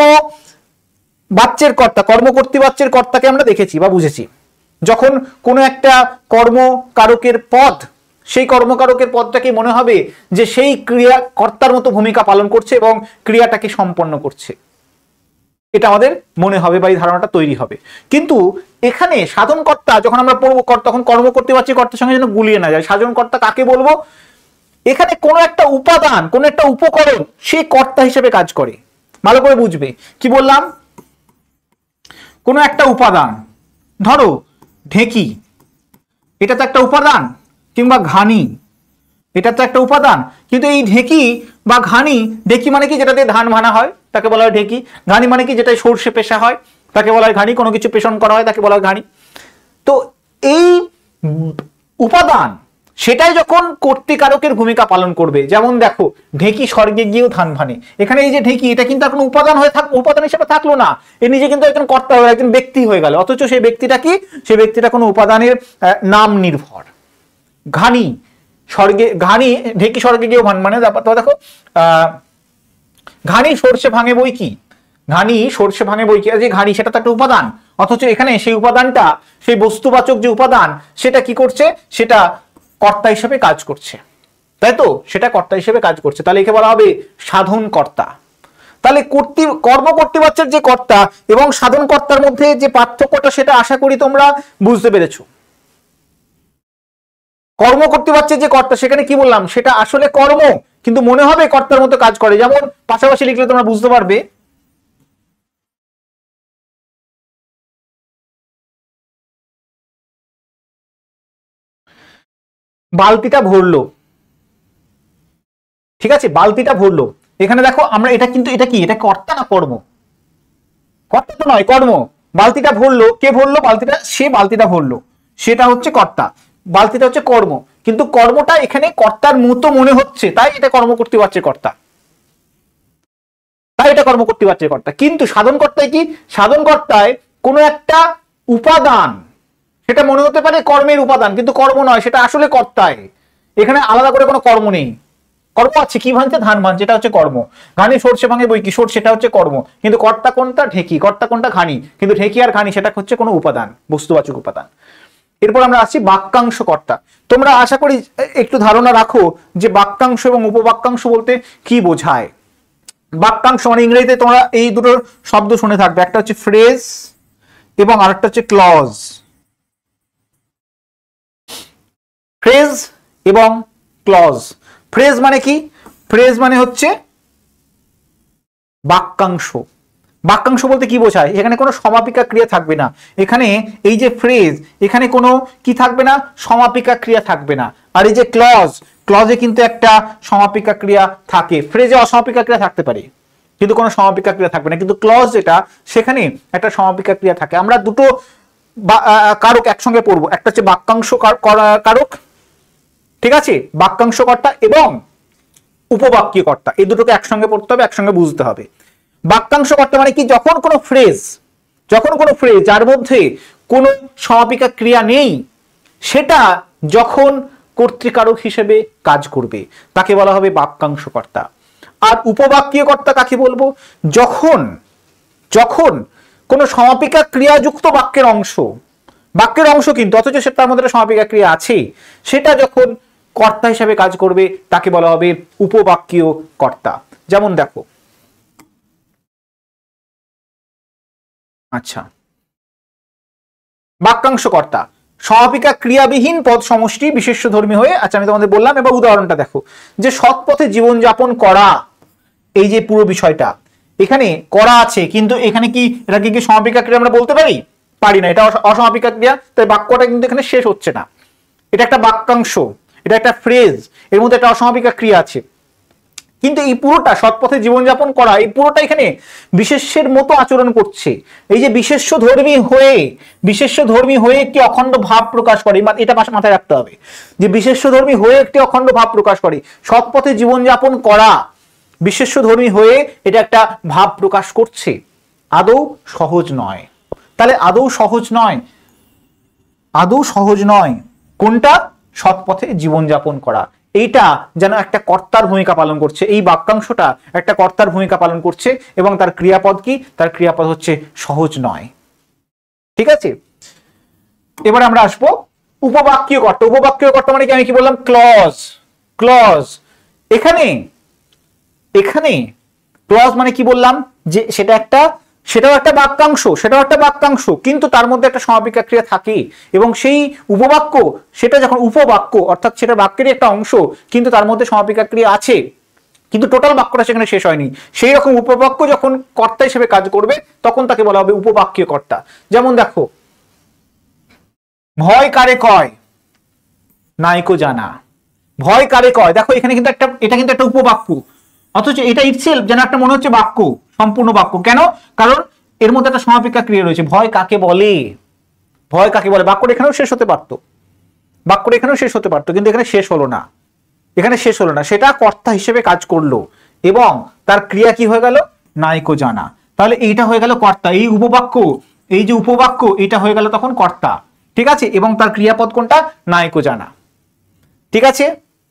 বাচ্যের কর্তা, কর্মকর্তৃবাচ্যের কর্তাকে আমরা দেখেছি বা বুঝেছি। যখন কোনো একটা কর্মকারকের পদ, সেই কর্মকারকের পদটাকে মনে হবে যে সেই ক্রিয়া কর্তার মতো ভূমিকা পালন করছে এবং ক্রিয়াটাকে সম্পন্ন করছে, এটা আমাদের মনে হবে বা এই ধারণাটা তৈরি হবে। কিন্তু এখানে সাধনকর্তা যখন আমরা পড়বো, তখন কর্মকর্তৃবাচ্যের কর্তার সঙ্গে যেন গুলিয়ে না যায়। সাধনকর্তা কাকে বলবো? এখানে কোনো একটা উপাদান, কোনো একটা উপকরণ সে কর্তা হিসেবে কাজ করে, ভালো করে বুঝবে। কি বললাম? কোনো একটা উপাদান, ধরো ঢেঁকি, এটা তো একটা উপাদান, কিংবা ঘানি, এটা তো একটা উপাদান। কিন্তু এই ঢেঁকি বা ঘানি, ঢেঁকি মানে কি? যেটাতে ধান ভানা হয় তাকে বলা হয় ঢেঁকি। ঘানি মানে কি? যেটা সর্ষে পেশা হয় তাকে বলা হয় ঘানি। কোনো কিছু পেষণ করা হয় তাকে বলা হয় ঘানি। তো এই উপাদান সেটাই যখন কর্তৃকারকের ভূমিকা পালন করবে, যেমন দেখো ঢেঁকি স্বর্গে গিয়েও ধান ভানে, এখানে এই যে ঢেঁকি, এটা কিন্তু এখন উপাদান হয়ে উপাদান হিসেবে থাকলো না, এ নিজে কিন্তু একজন কর্তা হয়ে একজন ব্যক্তি হয়ে গেল, অথচ সেই ব্যক্তিটা কি? সেই ব্যক্তিটা কোনো উপাদানের নাম নির্ভর। ঘানি স্বর্গে, ঘানি ঢেঁকি স্বর্গে গিয়েও ভান, মানে দেখো ঘানি সর্ষে ভাঙে বই কি, ঘানি সর্ষে ভাঙে বই কি, যে ঘানি সেটা তো একটা উপাদান, অথচ এখানে সেই উপাদানটা, সেই বস্তুবাচক যে উপাদান, সেটা কি করছে? সেটা কর্তা হিসেবে কাজ করছে, তাই তো, সেটা কর্তা হিসেবে কাজ করছে। তাহলে একে বলা হবে সাধন কর্তা। তাহলে কর্মকর্তৃবাচ্যের যে কর্তা এবং সাধন কর্তার মধ্যে যে পার্থক্যটা, সেটা আশা করি তোমরা বুঝতে পেরেছো। কর্মকর্তৃবাচ্যের যে কর্তা, সেখানে কি বললাম? সেটা আসলে কর্ম, কিন্তু মনে হবে কর্তার মতো কাজ করে। যেমন পাশাপাশি লিখলে তোমরা বুঝতে পারবে, বালতিটা ভরলো, ঠিক আছে, বালতিটা ভরলো। এখানে দেখো আমরা এটা কিন্তু, এটা কি? এটা কর্তা না কর্ম? কর্তা তো নয়, কর্ম। বালতিটা ভরলো, কে ভরলো বালতিটা? সে বালতিটা ভরলো, সেটা হচ্ছে কর্তা। বালতিটা হচ্ছে কর্ম, কিন্তু কর্মটা এখানে কর্তার মতো মনে হচ্ছে, তাই এটা কর্মকর্তৃবাচ্যের কর্তা, তাই এটা কর্মকর্তৃবাচ্যের কর্তা। কিন্তু সাধনকর্তায় কি? সাধনকর্তায় কোনো একটা উপাদান, সেটা মনে হতে পারে কর্মের উপাদান, কিন্তু কর্ম নয়, সেটা আসলে কর্তায়। এখানে আলাদা করে কোনো কর্ম নেই। কর্ম আছে, কি ভাঙছে? ধান ভাঙছে, এটা হচ্ছে কর্ম। ঘানি সর্ষে ভাঙে বই কি, সেটা হচ্ছে কর্ম, কিন্তু কর্তা কোনটা? ঢেঁকি। কর্তা কোনটা? ঘানি। কিন্তু ঢেঁকি আর ঘানি সেটা হচ্ছে কোনো উপাদান, বস্তুবাচক উপাদান। এরপর আমরা আসছি বাক্যাংশ কর্তা। তোমরা আশা করি একটু ধারণা রাখো যে বাক্যাংশ এবং উপবাক্যাংশ বলতে কি বোঝায়। বাক্যাংশ মানে ইংরেজিতে তোমরা এই দুটো শব্দ শুনে থাকবে, একটা হচ্ছে ফ্রেজ এবং আরেকটা হচ্ছে ক্লজ। ফ্রেজ এবং ক্লজ। ফ্রেজ মানে কি? ফ্রেজ মানে হচ্ছে বাক্যাংশ। বাক্যাংশ বলতে কি বোঝায়? এখানে কোনো সমাপিকা ক্রিয়া থাকবে না। এখানে এই যে ফ্রেজ, এখানে কোনো কি থাকবে না? সমাপিকা ক্রিয়া থাকবে না। আর এই যে ক্লজ, ক্লজে কিন্তু একটা সমাপিকা ক্রিয়া থাকে। ফ্রেজে অসমাপিকা ক্রিয়া থাকতে পারে, কিন্তু কোনো সমাপিকা ক্রিয়া থাকবে না। কিন্তু ক্লজ যেটা, সেখানে একটা সমাপিকা ক্রিয়া থাকে। আমরা দুটো কারক একসঙ্গে পড়বো, একটা হচ্ছে বাক্যাংশ কারক, ঠিক আছে, বাক্যাংশ কর্তা এবং উপবাক্যীয় কর্তা, এই দুটোকে একসঙ্গে পড়তে হবে, একসঙ্গে বুঝতে হবে। বাক্যাংশ কর্তা মানে কি, যখন কোনো ফ্রেজ যার মধ্যে কোনো সমাপিকা ক্রিয়া নেই সেটা যখন কর্তৃকারক হিসেবে কাজ করবে তাকে বলা হবে বাক্যাংশ কর্তা। আর উপবাক্যীয় কর্তা কাকে বলবো, যখন কোনো সমাপিকা ক্রিয়াযুক্ত বাক্যের অংশ কিন্তু অথচ তার মধ্যে একটা সমাপিকা ক্রিয়া আছে, সেটা যখন কর্তা হিসেবে কাজ করবে তাকে বলা হবে উপবাক্যীয় কর্তা। যেমন দেখো, আচ্ছা, বাক্যাংশ কর্তা সমাপিকা ক্রিয়াবিহীন পদ সমষ্টি বিশেষ্যধর্মী হয়ে, আচ্ছা আমি তোমাদের বললাম, এবার উদাহরণটা দেখো, যে সৎ পথে জীবনযাপন করা, এই যে পুরো বিষয়টা এখানে করা আছে, কিন্তু এখানে কি এটাকে কি সমাপিকা ক্রিয়া আমরা বলতে পারি না, এটা অসমাপিকা ক্রিয়া, তাই বাক্যটা কিন্তু এখানে শেষ হচ্ছে না। এটা একটা বাক্যাংশ, এটা একটা ফ্রেজ, এর মধ্যে একটা অসমাপিকা ক্রিয়া আছে, কিন্তু এই পুরোটা সৎপথে জীবনযাপন করা, এই পুরোটা এখানে বিশেষ্যের মতো আচরণ করছে। এই যে বিশেষ্যধর্মী হয়ে একটি অখণ্ড ভাব প্রকাশ করে, এটা মাথায় রাখতে হবে যে বিশেষ্যধর্মী হয়ে একটি অখণ্ড ভাব প্রকাশ করে। সৎপথে জীবনযাপন করা বিশেষ্যধর্মী হয়ে এটা একটা ভাব প্রকাশ করছে, আদৌ সহজ নয়। তাহলে আদৌ সহজ নয় কোনটা, সৎপথে জীবনযাপন করা, এইটা যেন একটা কর্তার ভূমিকা পালন করছে, এই বাক্যাংশটা একটা কর্তার ভূমিকা পালন করছে, এবং তার ক্রিয়াপদ কি, তার ক্রিয়াপদ হচ্ছে সহজ নয়। ঠিক আছে, এবার আমরা আসবো উপবাক্যীয় কর্তা। উপবাক্যীয় কর্তা মানে কি, আমি কি বললাম, ক্লজ। এখানে ক্লজ মানে কি বললাম, যে সেটাও একটা বাক্যাংশ, কিন্তু তার মধ্যে একটা সমাপিকা ক্রিয়া থাকে, এবং সেই উপবাক্য, সেটা যখন উপবাক্য অর্থাৎ সেটা বাক্যেরই একটা অংশ, কিন্তু তার মধ্যে সমাপিকা ক্রিয়া আছে, কিন্তু টোটাল বাক্যটা সেখানে শেষ হয়নি, সেই রকম উপবাক্য যখন কর্তা হিসেবে কাজ করবে তখন তাকে বলা হবে উপবাক্যীয় কর্তা। যেমন দেখো, ভয় কারে কয় নাইকো জানা, ভয় কারে কয়, দেখো এখানে কিন্তু এটা কিন্তু একটা উপবাক্য, অথচ এটা ইটসেলফ যেন একটা মনে হচ্ছে বাক্য, সম্পূর্ণ বাক্য। কেন, কারণ এর মধ্যে একটা সমাপিকা ক্রিয়া রয়েছে। ভয় কাকে বলে, বাক্যটা এখানেও শেষ হতে পারতো, কিন্তু এখানে শেষ হলো না, সেটা কর্তা হিসেবে কাজ করলো, এবং তার ক্রিয়া কি হয়ে গেল, নাইকো জানা। তাহলে এইটা হয়ে গেল কর্তা, এই যে উপবাক্য এটা হয়ে গেল তখন কর্তা, ঠিক আছে, এবং তার ক্রিয়াপদ কোনটা, নাইকো জানা। ঠিক আছে,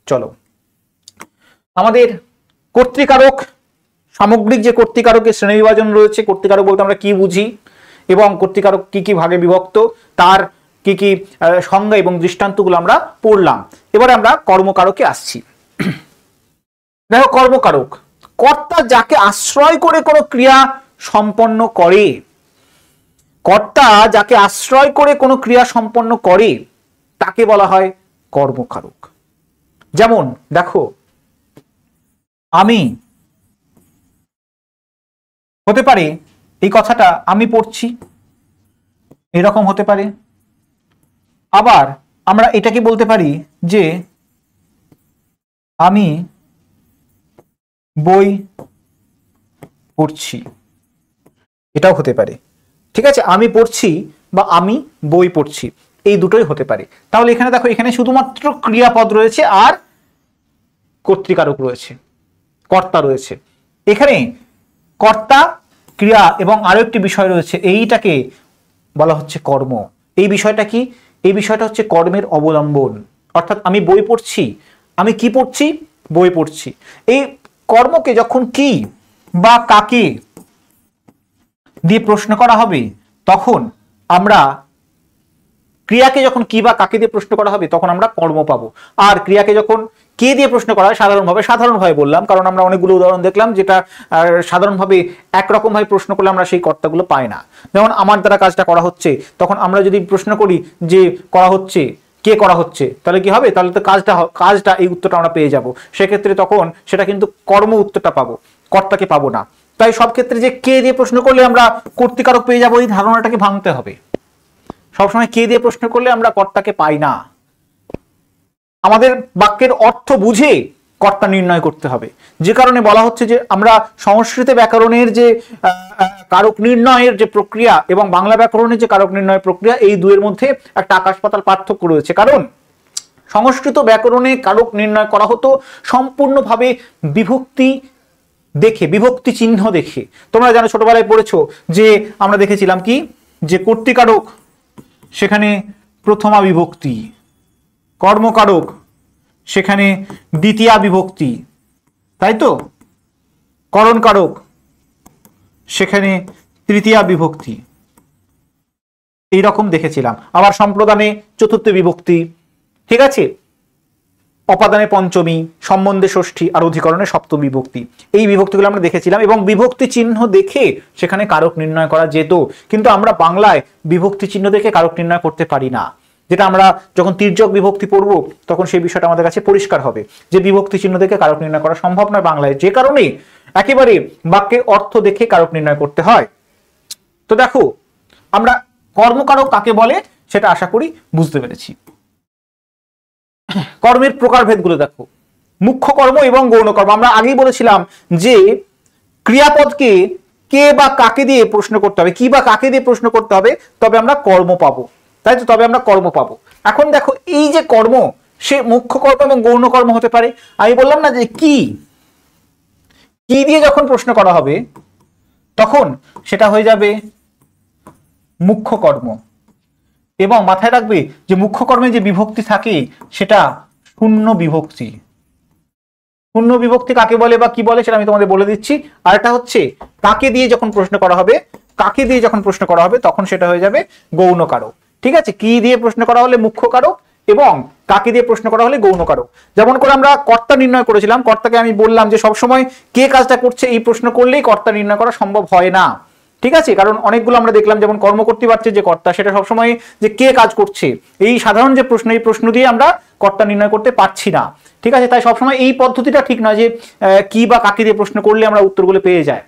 চলো আমাদের কর্তৃকারক, সামগ্রিক যে কর্তৃকারকের শ্রেণী বিভাজন রয়েছে, কর্তৃকারক বলতে আমরা কি বুঝি এবং কর্তৃকারক কি কি ভাগে বিভক্ত, তার কি কি সংজ্ঞা এবং দৃষ্টান্তগুলো আমরা পড়লাম। এবারে আমরা কর্মকারকে আসছি। দেখো, কর্মকারক কর্তা যাকে আশ্রয় করে কোনো ক্রিয়া সম্পন্ন করে, তাকে বলা হয় কর্মকারক। যেমন দেখো, আমি হতে পারে, এই কথাটা আমি পড়ছি, এরকম হতে পারে, আবার আমরা এটাকে বলতে পারি যে আমি বই পড়ছি, এটাও হতে পারে। ঠিক আছে, আমি পড়ছি বা আমি বই পড়ছি, এই দুটোই হতে পারে। তাহলে এখানে দেখো, এখানে শুধুমাত্র ক্রিয়াপদ রয়েছে আর কর্তৃকারক রয়েছে, কর্তা রয়েছে। এখানে কর্তা, ক্রিয়া এবং আরো একটি বিষয় রয়েছে, এইটাকে বলা হচ্ছে কর্ম। এই বিষয়টা কি, এই বিষয়টা হচ্ছে কর্মের অবলম্বন। অর্থাৎ আমি বই পড়ছি, আমি কি পড়ছি, বই পড়ছি। এই কর্মকে যখন কি বা কাকে দিয়ে প্রশ্ন করা হবে, তখন আমরা ক্রিয়াকে যখন কি বা কাকে দিয়ে প্রশ্ন করা হবে তখন আমরা কর্ম পাবো, আর ক্রিয়াকে যখন কে দিয়ে প্রশ্ন করা হয়, সাধারণভাবে বললাম, কারণ আমরা অনেকগুলো উদাহরণ দেখলাম যেটা সাধারণভাবে একরকম ভাবে প্রশ্ন করলে আমরা সেই কর্তাগুলো পাই না। যেমন আমার দ্বারা কাজটা করা হচ্ছে, তখন আমরা যদি প্রশ্ন করি যে করা হচ্ছে, কে করা হচ্ছে, তাহলে কি হবে, তাহলে তো কাজটা এই উত্তরটা আমরা পেয়ে যাব। সেক্ষেত্রে তখন সেটা কিন্তু কর্ম উত্তরটা পাবো, কর্তাকে পাবো না। তাই সব ক্ষেত্রে যে কে দিয়ে প্রশ্ন করলে আমরা কর্তৃকারক পেয়ে যাবো, এই ধারণাটাকে ভাঙতে হবে। সবসময় কে দিয়ে প্রশ্ন করলে আমরা কর্তাকে পাই না। আমাদের বাক্যের অর্থ বুঝে কর্তা নির্ণয় করতে হবে। যে কারণে বলা হচ্ছে যে আমরা সংস্কৃত ব্যাকরণের যে কারক নির্ণয়ের যে প্রক্রিয়া এবং বাংলা ব্যাকরণের যে কারক নির্ণয়ের প্রক্রিয়া, এই দুয়ের মধ্যে একটা আকাশ পাতাল পার্থক্য রয়েছে। কারণ সংস্কৃত ব্যাকরণে কারক নির্ণয় করা হতো সম্পূর্ণভাবে বিভক্তি দেখে, বিভক্তি চিহ্ন দেখে। তোমরা জানো, ছোটবেলায় পড়েছো যে আমরা দেখেছিলাম কি, যে কর্তৃকারক সেখানে প্রথমা বিভক্তি, কর্মকারক সেখানে দ্বিতীয়া বিভক্তি, তাই তো, করণকারক সেখানে তৃতীয়া বিভক্তি, এইরকম দেখেছিলাম। আবার সম্প্রদানে চতুর্থ বিভক্তি, ঠিক আছে, অপাদানে পঞ্চমী, সম্বন্ধে ষষ্ঠী আর অধিকরণে সপ্তম বিভক্তি, এই বিভক্তিগুলো আমরা দেখেছিলাম। এবং বিভক্তি চিহ্ন দেখে সেখানে কারক নির্ণয় করা যেত। কিন্তু আমরা বাংলায় বিভক্তি চিহ্ন দেখে কারক নির্ণয় করতে পারি না। যেটা আমরা যখন তির্যক বিভক্তি পড়ব তখন সেই বিষয়টা আমাদের কাছে পরিষ্কার হবে যে বিভক্তি চিহ্ন দেখে কারক নির্ণয় করা সম্ভব নয় বাংলায়, যে কারণে একেবারে বাক্যের অর্থ দেখে কারক নির্ণয় করতে হয়। তো দেখো, আমরা কর্মকারক কাকে বলে সেটা আশা করি বুঝতে পেরেছি। কর্মের প্রকারভেদগুলো দেখো, মুখ্য কর্ম এবং গৌণ কর্ম। আমরা আগেই বলেছিলাম যে ক্রিয়াপদকে কে বা কাকে দিয়ে প্রশ্ন করতে হবে, কি বা কাকে দিয়ে প্রশ্ন করতে হবে, তবে আমরা কর্ম পাবো, তাই তো, তবে আমরা কর্ম পাবো। এখন দেখো, এই যে কর্ম, সে মুখ্য কর্ম এবং গৌণ কর্ম হতে পারে। আমি বললাম না যে কি দিয়ে যখন প্রশ্ন করা হবে তখন সেটা হয়ে যাবে মুখ্য কর্ম। এবং মাথায় রাখবে যে মুখ্য কর্মে যে বিভক্তি থাকে সেটা শূন্য বিভক্তি। শূন্য বিভক্তি কাকে বলে বা কি বলে সেটা আমি তোমাদের বলে দিচ্ছি। আর এটা হচ্ছে কাকে দিয়ে যখন প্রশ্ন করা হবে, কাকে দিয়ে যখন প্রশ্ন করা হবে তখন সেটা হয়ে যাবে গৌণ কারক। ঠিক আছে, কি দিয়ে প্রশ্ন করা হলে মুখ্য কারক এবং কাকে দিয়ে প্রশ্ন করা হলে গৌণ কারক। যেমন করে আমরা কর্তা নির্ণয় করেছিলাম, কর্তাকে আমি বললাম যে সবসময় কে কাজটা করছে এই প্রশ্ন করলেই কর্তা নির্ণয় করা সম্ভব হয় না। ঠিক আছে, কারণ অনেকগুলো আমরা দেখলাম, যেমন কর্মকর্তৃবাচ্যের যে কর্তা, সেটা সবসময় যে কে কাজ করছে এই সাধারণ যে প্রশ্ন, এই প্রশ্ন দিয়ে আমরা কর্তা নির্ণয় করতে পারছি না। ঠিক আছে, তাই সবসময় এই পদ্ধতিটা ঠিক নয় যে কি বা কাকে দিয়ে প্রশ্ন করলে আমরা উত্তরগুলো পেয়ে যাই।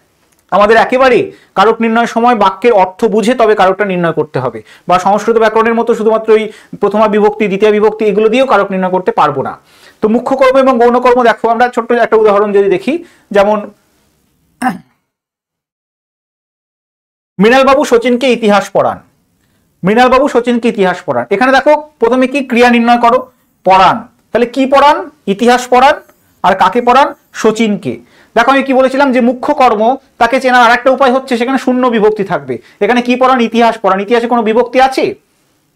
আমাদের একেবারে কারক নির্ণয়ের সময় বাক্যের অর্থ বুঝে তবে কারকটা নির্ণয় করতে হবে। বা সংস্কৃত ব্যাকরণের মতো শুধুমাত্র এই প্রথমা বিভক্তি, দ্বিতীয় বিভক্তি এগুলো দিয়েও কারক নির্ণয় করতে পারবো না। তো মুখ্য কর্ম এবং গৌণ কর্ম দেখো, আমরা ছোট্ট একটা উদাহরণ যদি দেখি, যেমন মৃণালবাবু শচীনকে ইতিহাস পড়ান। মৃণালবাবু শচীনকে ইতিহাস পড়ান, এখানে দেখো প্রথমে কি ক্রিয়া নির্ণয় করো, পড়ান। তাহলে কি পড়ান? ইতিহাস পড়ান। আর কাকে পড়ান? শচীনকে। দেখো আমি কি বলেছিলাম যে মুখ্য কর্ম, তাকে চেনার আরেকটা উপায় হচ্ছে সেখানে শূন্য বিভক্তি থাকবে। এখানে কি পড়ান? ইতিহাস পড়ান। ইতিহাসে কোনো বিভক্তি আছে?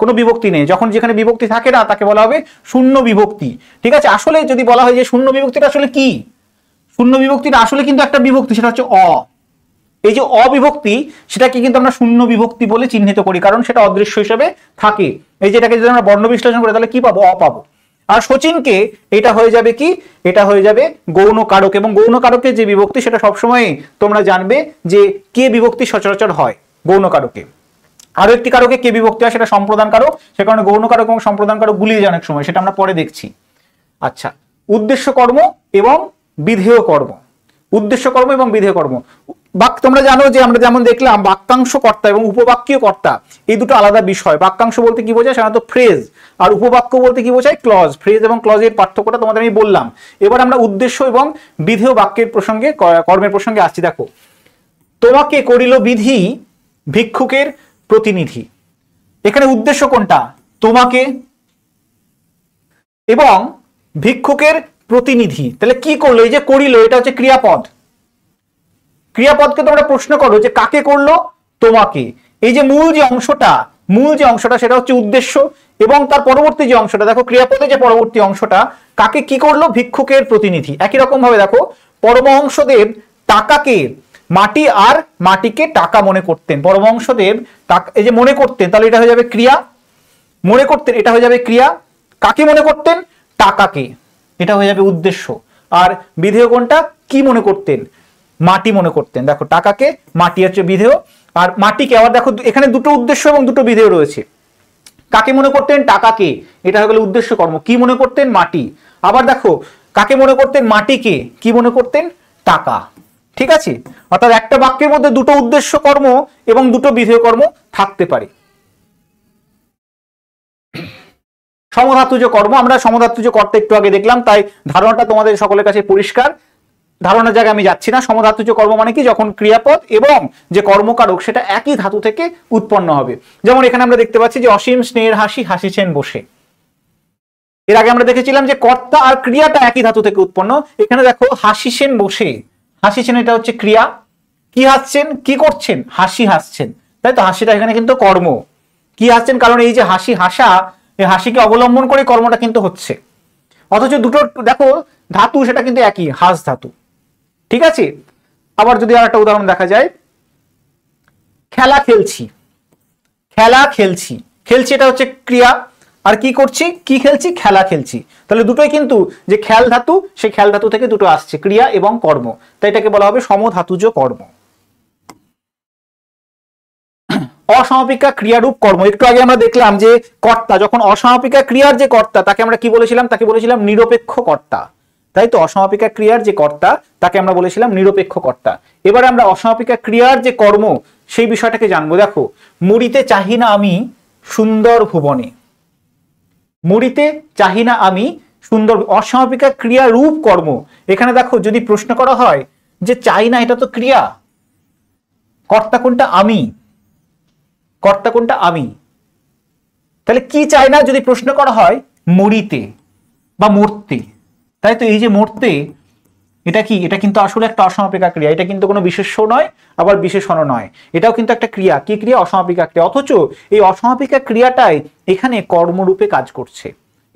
কোনো বিভক্তি নেই। যখন যেখানে বিভক্তি থাকে না তাকে বলা হবে শূন্য বিভক্তি। ঠিক আছে, আসলে যদি বলা হয় যে শূন্য বিভক্তিটা আসলে কি, শূন্য বিভক্তিটা আসলে কিন্তু একটা বিভক্তি, সেটা হচ্ছে অ। এই যে অবিভক্তি, সেটাকে কিন্তু আমরা শূন্য বিভক্তি বলে চিহ্নিত করি, কারণ সেটা অদৃশ্য হিসেবে থাকে। এই যেটাকে যদি আমরা বর্ণ বিশ্লেষণ করি তাহলে কি পাবো? অ পাবো। আর শচীনকে, এটা হয়ে যাবে কি, এটা হয়ে যাবে গৌণ কারক। এবং গৌণ কারকের যে বিভক্তি সেটা সবসময় তোমরা জানবে যে কে বিভক্তি সচরাচর হয় গৌণ কারকে। আরো একটি কারকে কে বিভক্তি হয়, সেটা সম্প্রদান কারক। সে কারণে গৌণ কারক এবং সম্প্রদান কারক গুলিয়ে যায় অনেক সময়, সেটা আমরা পরে দেখছি। আচ্ছা, উদ্দেশ্য কর্ম এবং বিধেয় কর্ম। উদ্দেশ্য কর্ম এবং বিধেয় কর্ম, তোমরা জানো যে আমরা যেমন দেখলাম বাক্যাংশ কর্তা এবং উপবাক্যীয় কর্তা এই দুটো আলাদা বিষয়। বাক্যাংশ বলতে কি বোঝায়? সাধারণত ফ্রেজ। আর উপবাক্য বলতে কি বোঝায়? ক্লজ। ফ্রেজ এবং ক্লজের পার্থক্যটা তোমাদের আমি বললাম। এবার আমরা উদ্দেশ্য এবং বিধেয় বাক্যের প্রসঙ্গে, কর্মের প্রসঙ্গে আসছি। দেখো, তোমাকে করিল বিধি ভিক্ষুকের প্রতিনিধি। এখানে উদ্দেশ্য কোনটা? তোমাকে। এবং ভিক্ষুকের প্রতিনিধি। তাহলে কি করলো? এই যে করিল, এটা হচ্ছে ক্রিয়াপদ। ক্রিয়াপদকে তোমরা প্রশ্ন করো যে কাকে করলো? তোমাকে। এই যে মূল যে অংশটা সেটা হচ্ছে উদ্দেশ্য। এবং তার পরবর্তী যে অংশটা দেখো, ক্রিয়াপদের যে পরবর্তী অংশটা, কাকে কি করলো? ভিক্ষুকের প্রতিনিধি। একই রকম ভাবে দেখো, পরমহংসদেব টাকাকে মাটি আর মাটিকে টাকা মনে করতেন। পরমহংসদেব এই যে মনে করতেন, তাহলে এটা হয়ে যাবে ক্রিয়া। মনে করতেন, এটা হয়ে যাবে ক্রিয়া। কাকে মনে করতেন? টাকাকে, এটা হয়ে যাবে উদ্দেশ্য। আর বিধেয় কোনটা? কি মনে করতেন? মাটি মনে করতেন। দেখো, টাকাকে মাটি হচ্ছে বিধেয়, আর মাটিকে আবার দেখো এখানে দুটো উদ্দেশ্য এবং দুটো বিধেয় রয়েছে। কাকে মনে করতেন? টাকাকে, এটা হয়ে গেল উদ্দেশ্য কর্ম। কি মনে করতেন? মাটি। আবার দেখো, কাকে মনে করতেন? মাটিকে। কি মনে করতেন? টাকা। ঠিক আছে, অর্থাৎ একটা বাক্যের মধ্যে দুটো উদ্দেশ্য কর্ম এবং দুটো বিধেয় কর্ম থাকতে পারে। সমধাতুজ কর্ম, আমরা সমধাতুজ কর্তা একটু আগে দেখলাম, তাই ধারণাটা তোমাদের সকলের কাছে পরিষ্কার। ধারণার জায়গায় আমি যাচ্ছি না। সমধাতুজ কর্ম মানে কি, যখন ক্রিয়াপদ এবং যে কর্মকারক সেটা একই ধাতু থেকে উৎপন্ন হবে। যেমন এখানে আমরা দেখতে পাচ্ছি যে অসীম স্নেহের হাসি হাসিছেন বসে। এর আগে আমরা দেখেছিলাম যে কর্তা আর ক্রিয়াটা একই ধাতু থেকে উৎপন্ন। এখানে দেখো হাসিছেন বসে, হাসিছেন এটা হচ্ছে ক্রিয়া, কি হাসছেন, কি করছেন, হাসি হাসছেন, তাই তো। হাসিটা এখানে কিন্তু কর্ম, কি হাসছেন কারণ এই যে হাসি হাসা, এই হাসিকে অবলম্বন করে কর্মটা কিন্তু হচ্ছে। অথচ দুটো দেখো ধাতু সেটা কিন্তু একই, হাস ধাতু। ঠিক আছে। আবার যদি আর একটা উদাহরণ দেখা যায়, খেলা খেলছি, খেলা খেলছি, খেলছি এটা হচ্ছে ক্রিয়া, আর কি করছি, কি খেলছি, খেলা খেলছি। তাহলে দুটোই কিন্তু যে খেল ধাতু, সেই খেল ধাতু থেকে দুটো আসছে, ক্রিয়া এবং কর্ম, তাই এটাকে বলা হবে সমধাতুজ কর্ম। অসমাপিকা ক্রিয়ারূপ কর্ম, একটু আগে আমরা দেখলাম যে কর্তা, যখন অসমাপিকা ক্রিয়ার যে কর্তা তাকে আমরা কি বলেছিলাম, তাকে বলেছিলাম নিরপেক্ষ কর্তা, তাই তো। অসমাপিকা ক্রিয়ার যে কর্তা তাকে আমরা বলেছিলাম নিরপেক্ষ কর্তা। এবারে আমরা অসমাপিকা ক্রিয়ার যে কর্ম সেই বিষয়টাকে জানবো। দেখো, মরিতে চাহি না আমি সুন্দর ভুবনে, মরিতে চাহি না আমি সুন্দর, অসমাপিকা ক্রিয়া রূপ কর্ম। এখানে দেখো যদি প্রশ্ন করা হয় যে চাই না, এটা তো ক্রিয়া, কর্তা কোনটা, আমি, কর্তা কোনটা, আমি, তাহলে কি চাই না যদি প্রশ্ন করা হয়, মরিতে বা মরতে, তাই তো। এই যে মরতে, এটা কি, এটা কিন্তু আসলে একটা অসমাপিকা ক্রিয়া, এটা কিন্তু কোনো বিশেষ্য নয় আবার বিশেষণ নয়, এটাও কিন্তু একটা ক্রিয়া। কি ক্রিয়া, অসমাপিকা ক্রিয়া। অথচ এই অসমাপিকা ক্রিয়াটাই এখানে কর্মরূপে কাজ করছে,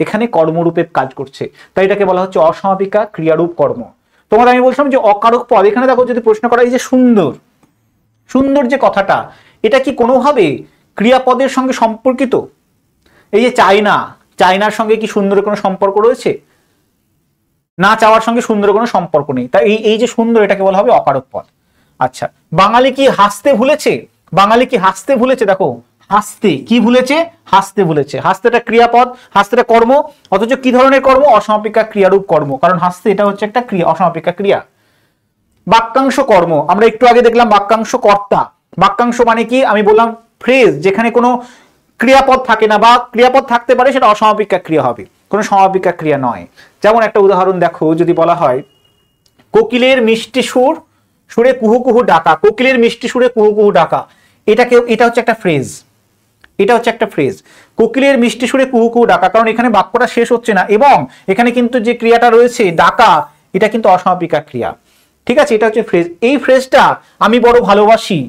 এখানে কর্মরূপে কাজ করছে, তাই এটাকে বলা হচ্ছে অসমাপিকা ক্রিয়ারূপ কর্ম। তোমাদের আমি বলছিলাম যে অকারক পদ, এখানে দেখো যদি প্রশ্ন করা, এই যে সুন্দর, সুন্দর যে কথাটা, এটা কি কোনোভাবে ক্রিয়াপদের সঙ্গে সম্পর্কিত? এই যে চাইনা, চাইনার সঙ্গে কি সুন্দরের কোনো সম্পর্ক রয়েছে? না, চাওয়ার সঙ্গে সুন্দরের কোনো সম্পর্ক নেই। তাই এই যে সুন্দর, এটাকে বলা হবে অকারক পদ। আচ্ছা, বাঙালি কি হাসতে ভুলেছে, বাঙালি কি হাসতে ভুলেছে, দেখো হাসতে কি ভুলেছে, হাসতে ভুলেছে, হাসতেটা ক্রিয়াপদ, হাসতেটা কর্ম, অথচ কি ধরনের কর্ম, অসমাপিকা ক্রিয়ারূপ কর্ম, কারণ হাসতে এটা হচ্ছে একটা ক্রিয়া, অসমাপিকা ক্রিয়া। বাক্যাংশ কর্ম, আমরা একটু আগে দেখলাম বাক্যাংশ কর্তা। বাক্যাংশ মানে কি, আমি বললাম ফ্রেজ যেখানে কোনো ক্রিয়াপদ থাকে না, বা ক্রিয়াপদ থাকতে পারে, সেটা অসমাপিকা ক্রিয়া হবে, কোনো সমাপিকা ক্রিয়া নয়। যেমন একটা উদাহরণ দেখো, যদি বলা হয় কোকিলের মিষ্টি সুর, সুরে কুহু কুহু ডাকা, কোকিলের মিষ্টি সুরে কুহু কুহু ডাকা, এটা হচ্ছে একটা ফ্রেজ, এটা হচ্ছে একটা ফ্রেজ, কোকিলের মিষ্টি সুরে কুহু কুহু ডাকা, কারণ এখানে বাক্যটা শেষ হচ্ছে না, এবং এখানে কিন্তু যে ক্রিয়াটা রয়েছে ডাকা, এটা কিন্তু অসমাপিকা ক্রিয়া। ঠিক আছে, এটা হচ্ছে ফ্রেজ। এই ফ্রেজটা আমি বড় ভালোবাসি,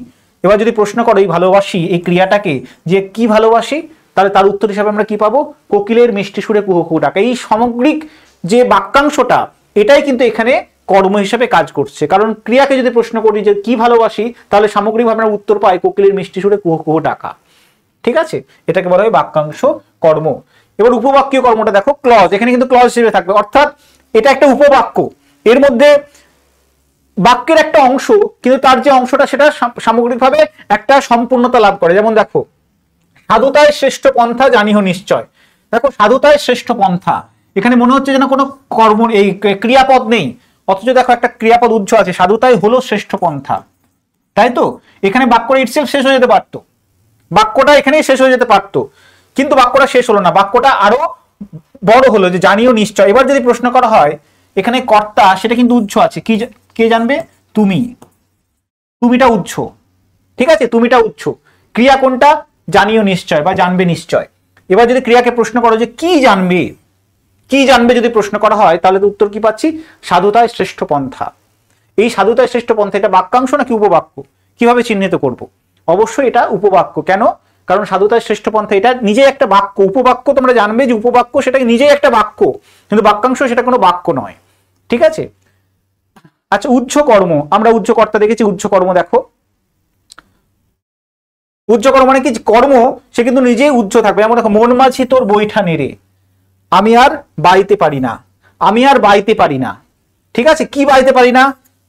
এবার যদি প্রশ্ন করো এই ভালোবাসি এই ক্রিয়াটাকে যে কি ভালোবাসি, তাহলে তার উত্তর হিসাবে আমরা কি পাবো, কোকিলের মিষ্টি সুরে কুহু কুহু ডাকা। এই সামগ্রিক যে বাক্যাংশটা, এটাই কিন্তু এখানে কর্ম হিসেবে কাজ করছে, কারণ ক্রিয়াকে যদি প্রশ্ন করি যে কি ভালোবাসি, তাহলে সামগ্রিকভাবে আমরা উত্তর পাই কোকিলের মিষ্টি সুরে কুহু কুহু ডাকা। ঠিক আছে, এটাকে বলা হয় বাক্যাংশ কর্ম। এবার উপবাক্যীয় কর্মটা দেখো, ক্লজ, এখানে কিন্তু ক্লজ হিসেবে থাকবে, অর্থাৎ এটা একটা উপবাক্য, এর মধ্যে বাক্যের একটা অংশ, কিন্তু তার যে অংশটা সেটা সামগ্রিকভাবে একটা সম্পূর্ণতা লাভ করে। যেমন দেখো, সাধুতায় শ্রেষ্ঠ পন্থা জানিহ নিশ্চয়, দেখো সাধুতায় শ্রেষ্ঠ পন্থা, এখানে মনে হচ্ছে যেন কোনো কর্ম, এই ক্রিয়াপদ নেই, অথচ দেখো একটা ক্রিয়াপদ উজ্জ আছে, সাধুতায় হলো শ্রেষ্ঠ পন্থা, তাই তো। এখানে বাক্যটা ইটসেলফ শেষ হয়ে যেতে পারতো, বাক্যটা এখানেই শেষ হয়ে যেতে পারতো, কিন্তু বাক্যটা শেষ হলো না, বাক্যটা আরো বড় হলো, যে জানিও নিশ্চয়। এবার যদি প্রশ্ন করা হয় এখানে কর্তা, সেটা কিন্তু উজ্জ আছে, কি কে জানবে, তুমি, তুমিটা উজ্জ, ঠিক আছে, তুমিটা উজ্জ, ক্রিয়া কোনটা, জানিও নিশ্চয় বা জানবে নিশ্চয়। এবার যদি ক্রিয়াকে প্রশ্ন করো যে কি জানবে, কি জানবে যদি প্রশ্ন করা হয়, তাহলে তো উত্তর কি পাচ্ছি, সাধুতায় শ্রেষ্ঠ পন্থা। এই সাধুতায় শ্রেষ্ঠ পন্থা, এটা বাক্যাংশ নাকি উপবাক্য, কিভাবে চিহ্নিত করব? অবশ্যই এটা উপবাক্য। কেন? কারণ সাধুতায় শ্রেষ্ঠ পন্থা এটা নিজে একটা বাক্য, উপবাক্য তোমরা জানবে যে উপবাক্য সেটা নিজেই একটা বাক্য, কিন্তু বাক্যাংশ সেটা কোনো বাক্য নয়। ঠিক আছে। আচ্ছা, উজ্জ কর্ম, আমরা উজ্জ কর্তা দেখেছি, উজ্জ কর্ম দেখো, উজ্জ কর্ম মানে কি, কর্ম সে কিন্তু নিজেই উজ্জ থাকবে। যেমন দেখো, মন মাঝি তোর বৈঠা নেড়ে, আমি আর বাইতে পারি না, আমি আর বাইতে পারি না। ঠিক আছে, কি বাইতে পারি না,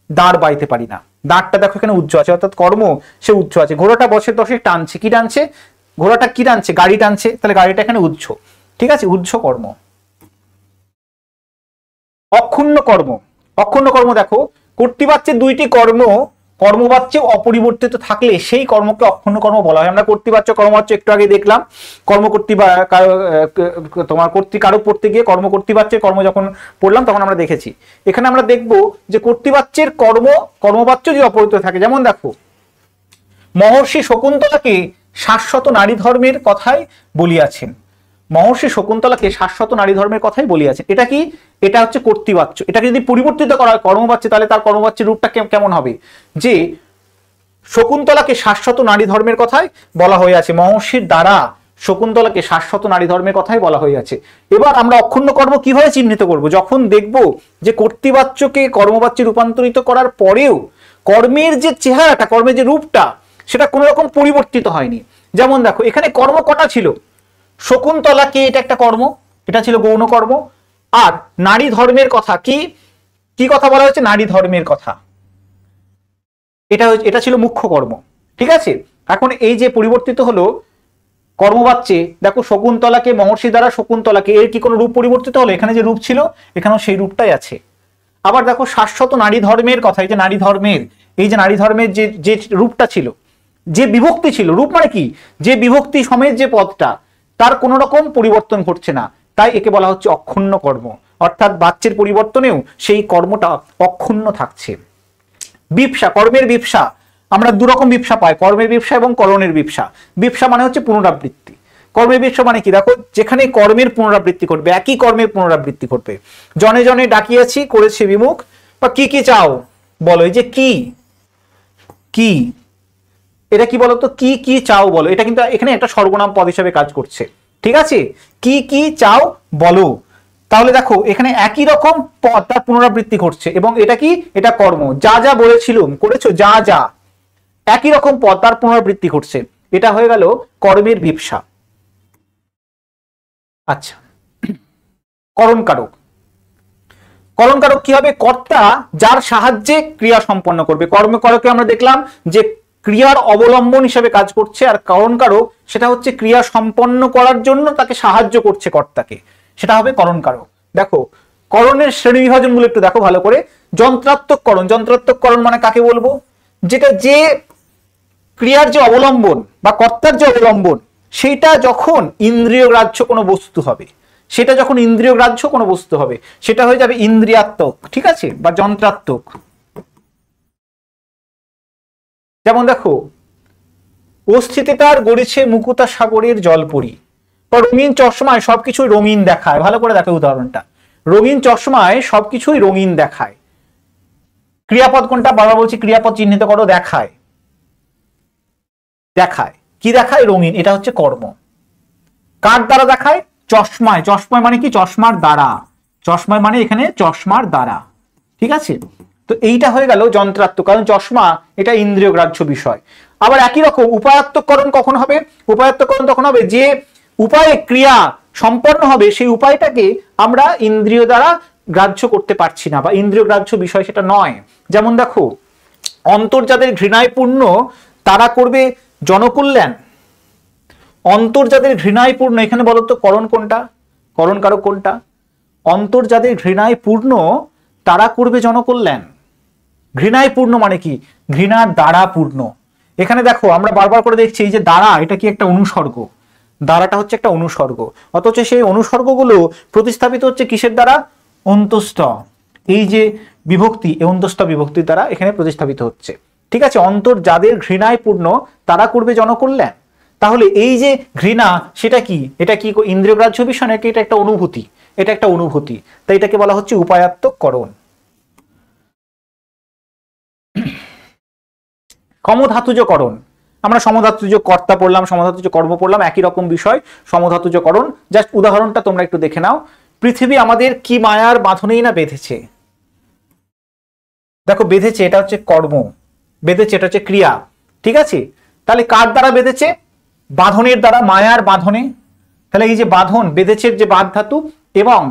দাঁড় বাইতে পারি না, দাঁড়টা দেখো এখানে উজ্জ আছে, অর্থাৎ কর্ম সে উজ্জ আছে। ঘোড়াটা বছর দশে টানছে, কি টানছে, ঘোড়াটা কি টানছে, গাড়ি টানছে, তাহলে গাড়িটা এখানে উজ্জ। ঠিক আছে, উজ্জ কর্ম। অক্ষুণ্ণ কর্ম, অক্ষুণ্ণ কর্ম দেখো, কর্তৃবাচ্যের দুইটি কর্ম কর্মবাচ্য অপরিবর্তিত থাকলে সেই কর্মকে অক্ষুণ্ণ কর্ম বলা হয়। আমরা কর্তৃবাচ্য কর্মবাচ্য একটু আগে দেখলাম, তোমার কর্তৃকারক পড়তে গিয়ে কর্মবাচ্যের কর্ম যখন পড়লাম তখন আমরা দেখেছি। এখানে আমরা দেখব যে কর্তৃবাচ্যের কর্মবাচ্য যদি অপরিবর্তিত থাকে, যেমন দেখো মহর্ষি শকুন্তলাকে শাশ্বত নারী ধর্মের কথাই বলিয়াছেন। মহর্ষি শকুন্তলাকে শাশ্বত নারী ধর্মের কথাই বলিয়াছেন। এটা কি? এটা হচ্ছে কর্তৃবাচ্য। এটাকে যদি পরিবর্তিত করা হয় কর্মবাচ্যে, তাহলে তার কর্মবাচ্যের রূপটা কেমন হবে? যে শকুন্তলাকে শাশ্বত নারী ধর্মের কথাই বলা হইয়াছে, মহর্ষির দ্বারা শকুন্তলাকে শাশ্বত নারী ধর্মের কথাই বলা হইয়াছে। এবার আমরা অক্ষুণ্ণ কর্ম কিভাবে চিহ্নিত করব? যখন দেখব যে কর্তৃবাচ্যকে কর্মবাচ্যে রূপান্তরিত করার পরেও কর্মের যে চেহারাটা, কর্মের যে রূপটা, সেটা কোনো রকম পরিবর্তিত হয়নি। যেমন দেখো এখানে কর্ম কটা ছিল? শকুন্তলাকে, এটা একটা কর্ম, এটা ছিল গৌণ কর্ম। আর নারী ধর্মের কথা, কি কথা বলা হয়েছে? নারী ধর্মের কথা, এটা ছিল মুখ্য কর্ম। ঠিক আছে, এখন এই যে পরিবর্তিত হলো কর্মবাচ্যে, দেখো শকুন্তলাকে, মহর্ষি দ্বারা শকুন্তলাকে, এর কি কোনো রূপ পরিবর্তিত হলো? এখানে যে রূপ ছিল এখানেও সেই রূপটাই আছে। আবার দেখো শাশ্বত নারী ধর্মের কথা, এই যে নারী ধর্মের যে রূপটা ছিল, যে বিভক্তি ছিল, রূপ মানে কি? যে বিভক্তি সমেত যে পদটা, তার কোনো রকম পরিবর্তন ঘটছে না, তাই একে বলা হচ্ছে অক্ষুণ্ণ কর্ম। অর্থাৎ বাচ্যের পরিবর্তনেও সেই কর্মটা অক্ষুণ্ণ থাকছে। বিপসা, কর্মের বিপসা, আমরা দুরকম বিপসা পাই, কর্মের বিপসা এবং করণের বিপসা। বিপসা মানে হচ্ছে পুনরাবৃত্তি। কর্মের বিপসা মানে কি? দেখো যেখানে কর্মের পুনরাবৃত্তি ঘটবে, একই কর্মের পুনরাবৃত্তি ঘটবে। জনে জনে ডাকিয়াছি করেছে বিমুখ, বা কি চাও বলো। এই যে কি, এটা কি বলতো? কি চাও বলো, এটা কিন্তু এখানে একটা সর্বনাম পদ হিসেবে কাজ করছে। ঠিক আছে, কি চাও বলো। তাহলে দেখো এখানে একই রকম পদ, তার পুনরাবৃত্তি ঘটছে, এবং এটা কি? এটা কর্ম। যা বলেছিলুম, করেছো, যা একই রকম পদ, তার পুনরাবৃত্তি ঘটছে। এটা হয়ে গেল কর্মের বিপসা। আচ্ছা, করণকারক। করণকারক কি হবে? কর্তা যার সাহায্যে ক্রিয়া সম্পন্ন করবে। কর্মকারকে আমরা দেখলাম যে ক্রিয়ার অবলম্বন হিসেবে কাজ করছে, আর করণকারক সেটা হচ্ছে ক্রিয়া সম্পন্ন করার জন্য তাকে সাহায্য করছে কর্তাকে, সেটা হবে করণকারক। দেখো করণের শ্রেণী বিভাজন গুলো একটু দেখো ভালো করে। যন্ত্রাত্মক করণ, যন্ত্রাত্মক করণ মানে কাকে বলবো? যেটা যে ক্রিয়ার যে অবলম্বন বা কর্তার যে অবলম্বন, সেটা যখন ইন্দ্রিয় গ্রাহ্য কোনো বস্তু হবে, সেটা হয়ে যাবে ইন্দ্রিয়াত্মক। ঠিক আছে, বা যন্ত্রাত্মক। যেমন দেখো অস্থিতে তার গড়েছে মুকুতা সাগরের জলপরি, বা রঙিন চশমায় সবকিছুই রঙিন দেখায়। ভালো করে দেখো উদাহরণটা, রঙিন চশমায় সবকিছুই রঙিন দেখায়। ক্রিয়াপদ কোনটা? বারবার বলছি ক্রিয়াপদ চিহ্নিত করো। দেখায়, কি দেখায়? রঙিন। এটা হচ্ছে কর্ম। কার দ্বারা দেখায়? চশমায়। চশমায় মানে কি? চশমার দ্বারা। চশমায় মানে এখানে চশমার দ্বারা। ঠিক আছে, তো এইটা হয়ে গেল যন্ত্রাত্মক, কারণ চশমা এটা ইন্দ্রিয় গ্রাহ্য বিষয়। আবার একই রকম উপায়াত্মকরণ কখন হবে? উপায়াত্মকরণ তখন হবে যে উপায়ে ক্রিয়া সম্পন্ন হবে, সেই উপায়টাকে আমরা ইন্দ্রিয় দ্বারা গ্রাহ্য করতে পারছি না, বা ইন্দ্রিয় গ্রাহ্য বিষয় সেটা নয়। যেমন দেখো অন্তর যাদের ঘৃণায় পূর্ণ তারা করবে জনকল্যাণ। অন্তর যাদের ঘৃণায় পূর্ণ, এখানে বলতো করণ কোনটা, করণকারক কোনটা? অন্তর যাদের ঘৃণায় পূর্ণ তারা করবে জনকল্যাণ। ঘৃণায় পূর্ণ মানে কি? ঘৃণার দ্বারা পূর্ণ। এখানে দেখো আমরা বারবার করে দেখছি এই যে দ্বারা, এটা কি একটা অনুসর্গ? দ্বারাটা হচ্ছে একটা অনুসর্গ, অথচ সেই অনুসর্গগুলো প্রতিস্থাপিত হচ্ছে কিসের দ্বারা? অন্তস্থ। এই যে বিভক্তি, অন্তস্থ বিভক্তির দ্বারা এখানে প্রতিস্থাপিত হচ্ছে। ঠিক আছে, অন্তর যাদের ঘৃণায় পূর্ণ তারা করবে জনকল্যাণ। তাহলে এই যে ঘৃণা, সেটা কি? এটা কি ইন্দ্রিয় গ্রাহ্য বিষয় নাকি এটা একটা অনুভূতি? এটা একটা অনুভূতি, তাই এটাকে বলা হচ্ছে উপায়াত্মকরণ। সমধাতুজকরণ, আমরা সমধাতুজ কর্তা পড়লাম, সমধাতুজ কর্ম পড়লাম, একই রকম বিষয় সমধাতুজকরণ। জাস্ট উদাহরণটা তোমরা একটু দেখে নাও। পৃথিবী আমাদের কি মায়ার বাঁধনেই না বেঁধেছে। দেখো বেঁধেছে, এটা হচ্ছে কর্ম, বেঁধেছে এটা হচ্ছে ক্রিয়া। ঠিক আছে, তাহলে কার দ্বারা বেঁধেছে? বাঁধনের দ্বারা, মায়ার বাঁধনে। তাহলে এই যে বাঁধন, বেঁধেছে যে বাদ ধাতু, এবং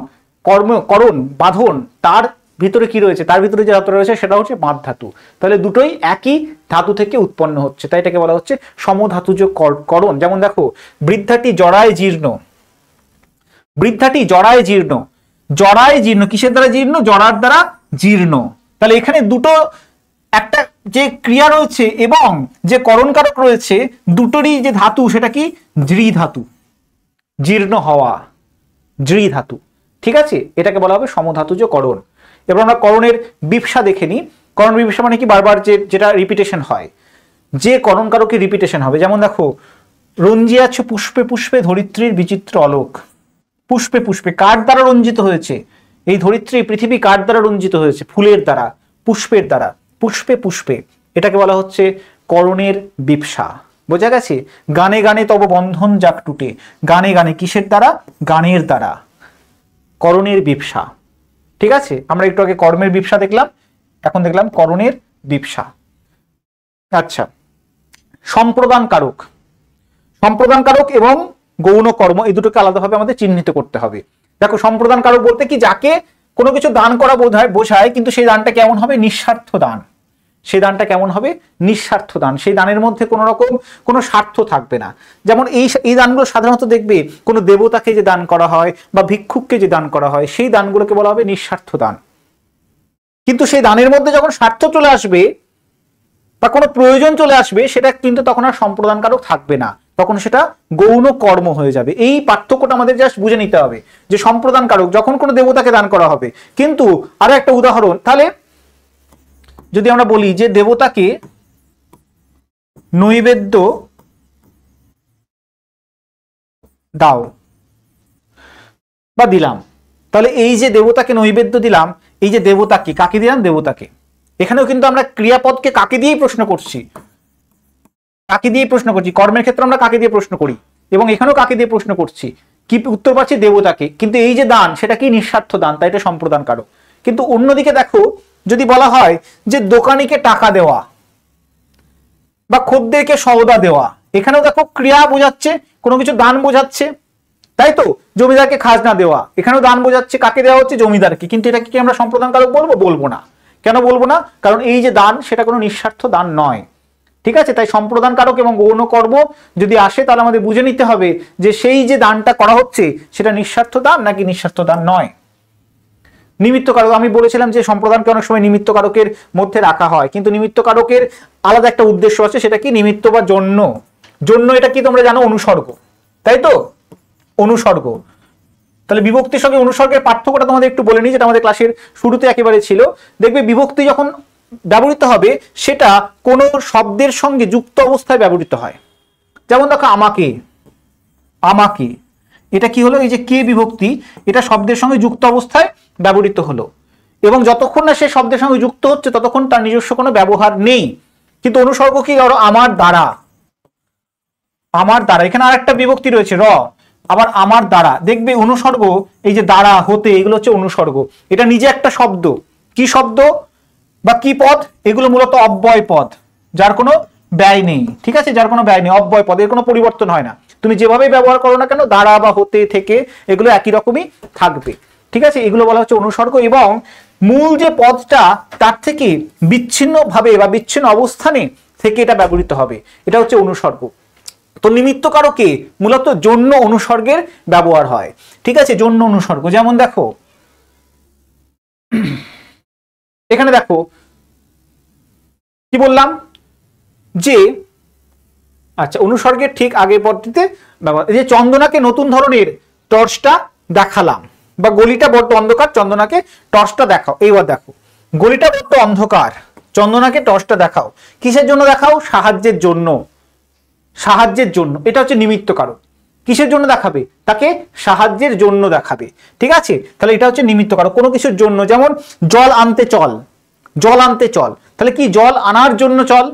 করণ বাঁধন, তার ভিতরে কি রয়েছে? তার ভিতরে যে ধাতু রয়েছে সেটা হচ্ছে বাদ ধাতু। তাহলে দুটোই একই ধাতু থেকে উৎপন্ন হচ্ছে, তাই এটাকে বলা হচ্ছে সমধাতুজ করণ। যেমন দেখো বৃদ্ধাটি জরায় জীর্ণ, বৃদ্ধাটি জরায় জীর্ণ। জরায় জীর্ণ কিসের দ্বারা জীর্ণ? জরার দ্বারা জীর্ণ। তাহলে এখানে দুটো, একটা যে ক্রিয়া রয়েছে এবং যে করণকারক রয়েছে দুটোরই যে ধাতু সেটা কি দৃঢ় ধাতু, জীর্ণ হওয়া, দৃঢ় ধাতু। ঠিক আছে, এটাকে বলা হবে সমধাতুজ করণ। এবার আমরা করণের বিপসা দেখে নিই। করণ বিপসা মানে কি বারবার যেটা রিপিটেশন হয়, যে করণ কারকে রিপিটেশন হবে। যেমন দেখো, রঞ্জি আছে পুষ্পে পুষ্পে ধরিত্রীর বিচিত্র অলোক। পুষ্পে পুষ্পে কার দ্বারা রঞ্জিত হয়েছে? এই ধরিত্রী পৃথিবী কার দ্বারা রঞ্জিত হয়েছে? ফুলের দ্বারা, পুষ্পের দ্বারা। পুষ্পে পুষ্পে, এটাকে বলা হচ্ছে করণের বিপসা। বোঝা গেছে? গানে গানে তব বন্ধন যাক টুটে। গানে গানে কিসের দ্বারা? গানের দ্বারা, করণের বিপসা। ঠিক আছে, আমরা একটু আগে কর্মের বিপসা দেখলাম, এখন দেখলাম করণের বিপসা। আচ্ছা, সম্প্রদান কারক। সম্প্রদান কারক এবং গৌণ কর্ম এই দুটোকে আলাদাভাবে আমাদের চিহ্নিত করতে হবে। দেখো, সম্প্রদান কারক বলতে কি যাকে কোনো কিছু দান করা বোঝায়, কিন্তু সেই দানটা কেমন হবে? নিঃস্বার্থ দান। সেই দানটা কেমন হবে? নিঃস্বার্থ দান। সেই দানের মধ্যে কোনো রকম কোনো স্বার্থ থাকবে না। যেমন এই দানগুলো সাধারণত দেখবে কোনো দেবতাকে যে দান করা হয় বা ভিক্ষুককে যে দান করা হয়, সেই দানগুলোকে বলা হবে নিঃস্বার্থ দান। কিন্তু সেই দানের মধ্যে যখন স্বার্থ চলে আসবে বা কোনো প্রয়োজন চলে আসবে, সেটা কিন্তু তখন আর সম্প্রদান কারক থাকবে না, তখন সেটা গৌণ কর্ম হয়ে যাবে। এই পার্থক্যটা আমাদের জাস্ট বুঝে নিতে হবে যে সম্প্রদান কারক যখন কোনো দেবতাকে দান করা হবে। কিন্তু আরো একটা উদাহরণ, তাহলে যদি আমরা বলি যে দেবতাকে নৈবেদ্য দাও বা দিলাম, তাহলে এই যে দেবতাকে নৈবেদ্য দিলাম, এই যে দেবতাকে কাকে দিলাম? দেবতাকে। এখানেও কিন্তু আমরা ক্রিয়াপদকে কাকে দিয়েই প্রশ্ন করছি, কাকে দিয়ে প্রশ্ন করছি। কর্মের ক্ষেত্রে আমরা কাকে দিয়ে প্রশ্ন করি এবং এখানেও কাকে দিয়ে প্রশ্ন করছি, কি উত্তর পাচ্ছি? দেবতাকে। কিন্তু এই যে দান, সেটা কি নিঃস্বার্থ দান, তাই এটা সম্প্রদান কারক। কিন্তু অন্যদিকে দেখো, যদি বলা হয় যে দোকানিকে টাকা দেওয়া বা খদ্দেরকে সওদা দেওয়া, এখানেও দেখো ক্রিয়া বোঝাচ্ছে, কোনো কিছু দান বোঝাচ্ছে, তাই তো? জমিদারকে খাজনা দেওয়া, এখানেও দান বোঝাচ্ছে, কাকে দেওয়া হচ্ছে? জমিদারকে। কিন্তু এটাকে কি আমরা সম্প্রদান কারক বলবো? বলবো না। কেন বলবো না? কারণ এই যে দান, সেটা কোনো নিঃস্বার্থ দান নয়। ঠিক আছে, তাই সম্প্রদান কারক এবং গৌণ কর্ম যদি আসে, তাহলে আমাদের বুঝে নিতে হবে যে সেই যে দানটা করা হচ্ছে সেটা নিঃস্বার্থ দান নাকি নিঃস্বার্থ দান নয়। নিমিত্ত কারক, আমি বলেছিলাম যে সম্প্রদানকে অনেক সময় নিমিত্ত কারকের মধ্যে রাখা হয়, কিন্তু নিমিত্ত কারকের আলাদা একটা উদ্দেশ্য আছে, সেটা কি? নিমিত্ত বা জন্য। জন্য এটা কি তোমরা জানো? অনুসর্গ, তাই তো? অনুসর্গ। তাহলে বিভক্তির সঙ্গে অনুসর্গের পার্থক্যটা তোমাদের একটু বলে নিই, যেটা আমাদের ক্লাসের শুরুতে একেবারে ছিল। দেখবে বিভক্তি যখন ব্যবহৃত হবে, সেটা কোনো শব্দের সঙ্গে যুক্ত অবস্থায় ব্যবহৃত হয়। যেমন দেখো, আমাকে, আমাকে, এটা কি হলো? এই যে কে বিভক্তি, এটা শব্দের সঙ্গে যুক্ত অবস্থায় ব্যবহৃত হলো, এবং যতক্ষণ না সে শব্দের সঙ্গে যুক্ত হচ্ছে ততক্ষণ তার নিজস্ব কোনো ব্যবহার নেই। কিন্তু অনুসর্গ কি? আমার দ্বারা, আমার দ্বারা। এখানে আর একটা বিভক্তি রয়েছে র, আবার আমার দ্বারা। দেখবে অনুসর্গ, এই যে দ্বারা, হতে, এগুলো হচ্ছে অনুসর্গ। এটা নিজে একটা শব্দ। কি শব্দ বা কি পদ? এগুলো মূলত অব্যয় পদ, যার কোনো ব্যয় নেই। ঠিক আছে, যার কোনো ব্যয় নেই, অব্যয় পদ, এর কোনো পরিবর্তন হয় না। তুমি যেভাবে ব্যবহার করো না কেন, দ্বারা বা হতে থেকে, এগুলো একই রকমই থাকবে। ঠিক আছে, এগুলো বলা হচ্ছে অনুসর্গ, এবং মূল যে পদটা তার থেকে বিচ্ছিন্ন ভাবে বা বিচ্ছিন্ন অবস্থানে থেকে এটা ব্যবহৃত হবে, এটা হচ্ছে অনুসর্গ। তো নিমিত্ত কারকে মূলত জন্য অনুসর্গের ব্যবহার হয়। ঠিক আছে, জন্য অনুসর্গ। যেমন দেখো, এখানে দেখো কি বললাম যে, আচ্ছা, অনুসর্গের ঠিক আগের পদ্ধতিতে ব্যবহার। এই যে চন্দনাকে নতুন ধরনের টর্চটা দেখালাম, বা গলিটা বড্ড অন্ধকার, চন্দনাকে টর্চটা দেখাও। এইবার দেখো, গলিটা বড্ড অন্ধকার, চন্দনাকে টর্চটা দেখাও। কিসের জন্য দেখাও? সাহায্যের জন্য। সাহায্যের জন্য, এটা হচ্ছে নিমিত্ত কারক। কিসের জন্য দেখাবে? তাকে সাহায্যের জন্য দেখাবে। ঠিক আছে, তাহলে এটা হচ্ছে নিমিত্ত কারক, কোনো কিছুর জন্য। যেমন জল আনতে চল, জল আনতে চল, তাহলে কি? জল আনার জন্য চল।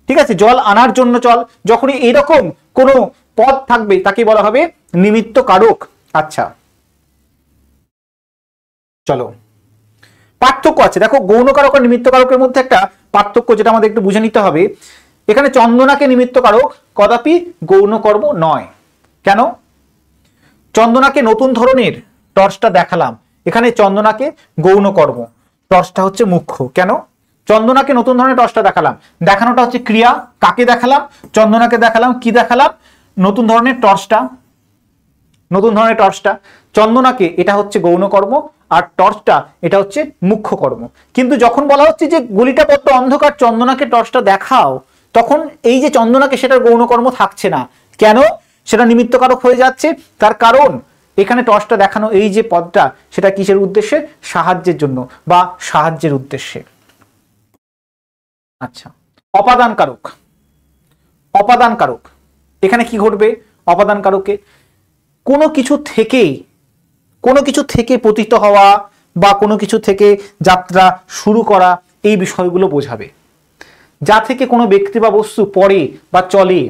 ঠিক আছে, জল আনার জন্য চল। যখনই এরকম কোনো পদ থাকবে তাকে বলা হবে নিমিত্ত কারক। আচ্ছা, চলো, পার্থক্য আছে দেখো, গৌণ কারক আর নিমিত্ত কারকের মধ্যে একটা পার্থক্য, যেটা আমাদের একটু বুঝে নিতে হবে। এখানে চন্দনাকে নিমিত্ত কারক কদাপি গৌণ কর্ম নয়। কেন? চন্দনাকে নতুন ধরনের টর্চটা দেখালাম, এখানে চন্দনাকে গৌণ কর্ম, টর্চটা হচ্ছে মুখ্য। কেন? চন্দনাকে নতুন ধরনের টর্চটা দেখালাম, দেখানোটা হচ্ছে ক্রিয়া। কাকে দেখালাম? চন্দনাকে দেখালাম। কি দেখালাম? নতুন ধরনের টর্চটা। নতুন ধরনের টর্চটা। চন্দনাকে এটা হচ্ছে গৌণ কর্ম, আর টর্চটা এটা হচ্ছে মুখ্য কর্ম। কিন্তু যখন বলা হচ্ছে যে গলিটা বড্ড অন্ধকার, চন্দনাকে টর্চটা দেখাও, তখন এই যে চন্দনাকে সেটার গৌণ কর্ম থাকছে না। কেন? সেটা নিমিত্তকারক হয়ে যাচ্ছে। তার কারণ এখানে টর্চটা দেখানো এই যে পদটা, সেটা কিসের উদ্দেশ্যে? সাহায্যের জন্য বা সাহায্যের উদ্দেশ্যে। আচ্ছা, অপাদান কারক। অপাদান কারক এখানে কি ঘটবে? অপাদান কারকে কোনো কিছু থেকে পতিত হওয়া বা কোনো কিছু থেকে যাত্রা শুরু করা, এই বিষয়গুলো বোঝাবে। যা থেকে কোনো ব্যক্তি বা বস্তু পড়ে বা চলে,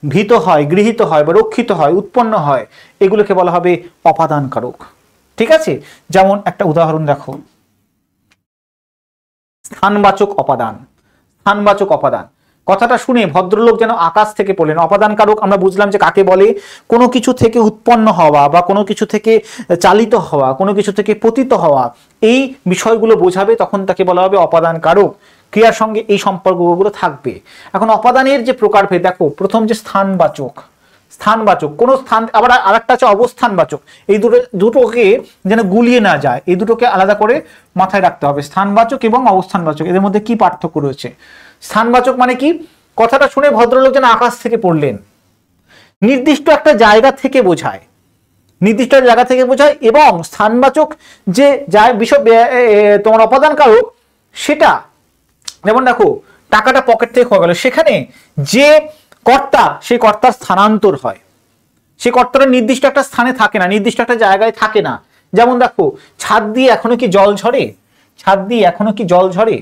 ভীত হয়, গৃহীত হয় বা রক্ষিত হয়, উৎপন্ন হয়, এগুলোকে বলা হবে অপাদান কারক। ঠিক আছে? যেমন একটা উদাহরণ দেখো, স্থানবাচক অপাদান। স্থানবাচক অপাদান কথাটা শুনে ভদ্রলোক যেন আকাশ থেকে পড়লেন। অপাদান কারক আমরা বুঝলাম যে কাকে বলে? কোনো কিছু থেকে উৎপন্ন হওয়া বা কোনো কিছু থেকে চালিত হওয়া, কোনো কিছু থেকে পতিত হওয়া, এই বিষয়গুলো বোঝাবে, তখন তাকে বলা হবে অপাদান কারক। ক্রিয়ার সঙ্গে এই সম্পর্কগুলো থাকবে। এখন অপাদানের যে প্রকারভেদ দেখো, প্রথম যে স্থানবাচক, স্থানবাচক কোনো স্থান, আবার আরেকটা আছে অবস্থানবাচক। এই দুটোকে যেন গুলিয়ে না যায়, এই দুটোকে আলাদা করে মাথায় রাখতে হবে। স্থানবাচক এবং অবস্থানবাচক, এদের মধ্যে কি পার্থক্য রয়েছে? স্থানবাচক মানে কি? কথাটা শুনে ভদ্রলোক যেন আকাশ থেকে পড়লেন, নির্দিষ্ট একটা জায়গা থেকে বোঝায়, নির্দিষ্ট জায়গা থেকে বোঝায়। এবং স্থানবাচক যে বিষয় তোমার অপাদান কারক, সেটা যেমন দেখো টাকাটা পকেট থেকে খোয়া গেল, সেখানে যে কর্তা, সেই কর্তার স্থানান্তর হয়। সেই কর্তাটা নির্দিষ্ট একটা স্থানে থাকে না, নির্দিষ্ট একটা জায়গায় থাকে না। যেমন দেখো, ছাদ দিয়ে এখনো কি জল ঝরে? ছাদ দিয়ে এখনো কি জল ঝরে?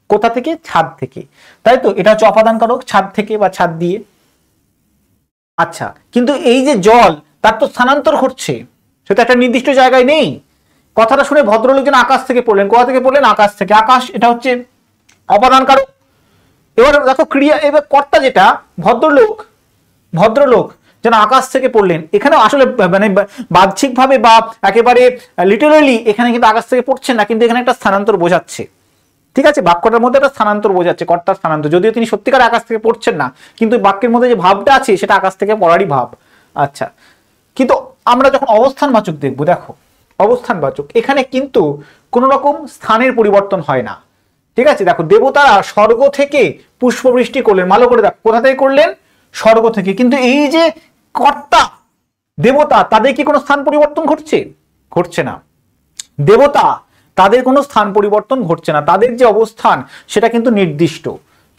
কোথা থেকে? ছাদ থেকে, তাই তো? এটা হচ্ছে অপাদান কারক, ছাদ থেকে বা ছাদ দিয়ে। আচ্ছা, কিন্তু এই যে জল, তার তো স্থানান্তর ঘটছে, সেটা একটা নির্দিষ্ট জায়গায় নেই। কথাটা শুনে ভদ্রলোক যেন আকাশ থেকে পড়লেন। কোথা থেকে পড়লেন? আকাশ থেকে। আকাশ, এটা হচ্ছে অপাদান কারক। এবার দেখো ক্রিয়া, এবার কর্তা যেটা ভদ্রলোক যেন আকাশ থেকে পড়লেন, এখানে আসলে মানে বাহ্যিকভাবে বা একেবারে লিটারালি এখানে কিন্তু আকাশ থেকে পড়ছেন না, কিন্তু এখানে একটা স্থানান্তর বোঝাচ্ছে। ঠিক আছে? বাক্যটার মধ্যে একটা স্থানান্তর বোঝাচ্ছে, কর্তার স্থানান্তর, যদিও তিনি সত্যিকার আকাশ থেকে পড়ছেন না, কিন্তু বাক্যের মধ্যে যে ভাবটা আছে সেটা আকাশ থেকে পড়ারই ভাব। আচ্ছা, কিন্তু আমরা যখন অবস্থানবাচক দেখবো, দেখো অবস্থানবাচক এখানে কিন্তু কোনো রকম স্থানের পরিবর্তন হয় না। ঠিক আছে? দেখো, দেবতারা স্বর্গ থেকে পুষ্পবৃষ্টি করলেন, ভালো করে দেখো, কোথা থেকে করলেন? স্বর্গ থেকে। কিন্তু এই যে কর্তা দেবতা, তাদের কি কোনো স্থান পরিবর্তন ঘটছে? ঘটছে না। দেবতা, তাদের কোনো স্থান পরিবর্তন ঘটছে না, তাদের যে অবস্থান সেটা কিন্তু নির্দিষ্ট।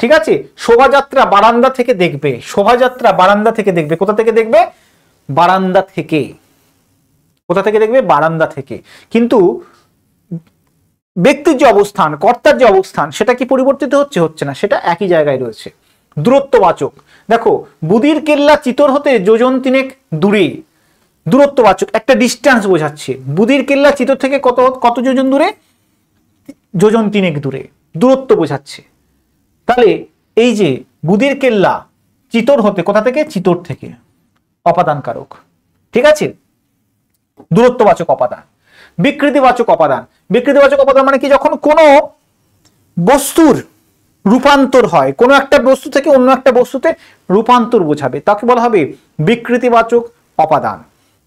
ঠিক আছে? শোভাযাত্রা বারান্দা থেকে দেখবে, শোভাযাত্রা বারান্দা থেকে দেখবে। কোথা থেকে দেখবে? বারান্দা থেকে। কোথা থেকে দেখবে? বারান্দা থেকে। কিন্তু ব্যক্তির যে অবস্থান, কর্তার যে অবস্থান, সেটা কি পরিবর্তিত হচ্ছে? হচ্ছে না, সেটা একই জায়গায় রয়েছে। দূরত্ববাচক দেখো, বুদির কেল্লা চিতর হতে যোজন তিনেক দূরে। দূরত্ববাচক একটা ডিস্টেন্স বোঝাচ্ছে। বুদির কেল্লা চিতর থেকে কত যোজন দূরে? যোজন তিনেক দূরে, দূরত্ব বোঝাচ্ছে। তাহলে এই যে বুদির কেল্লা চিতর হতে, কোথা থেকে? চিতর থেকে, অপাদান কারক। ঠিক আছে? দূরত্ববাচক অপাদান। বিকৃতিবাচক অপাদান। বিকৃতিবাচক অপাদান মানে কি? যখন কোনো বস্তুর রূপান্তর হয়, কোনো একটা বস্তু থেকে অন্য একটা বস্তুতে রূপান্তর বোঝাবে, তাকে বলা হবে বিকৃতিবাচক অপাদান।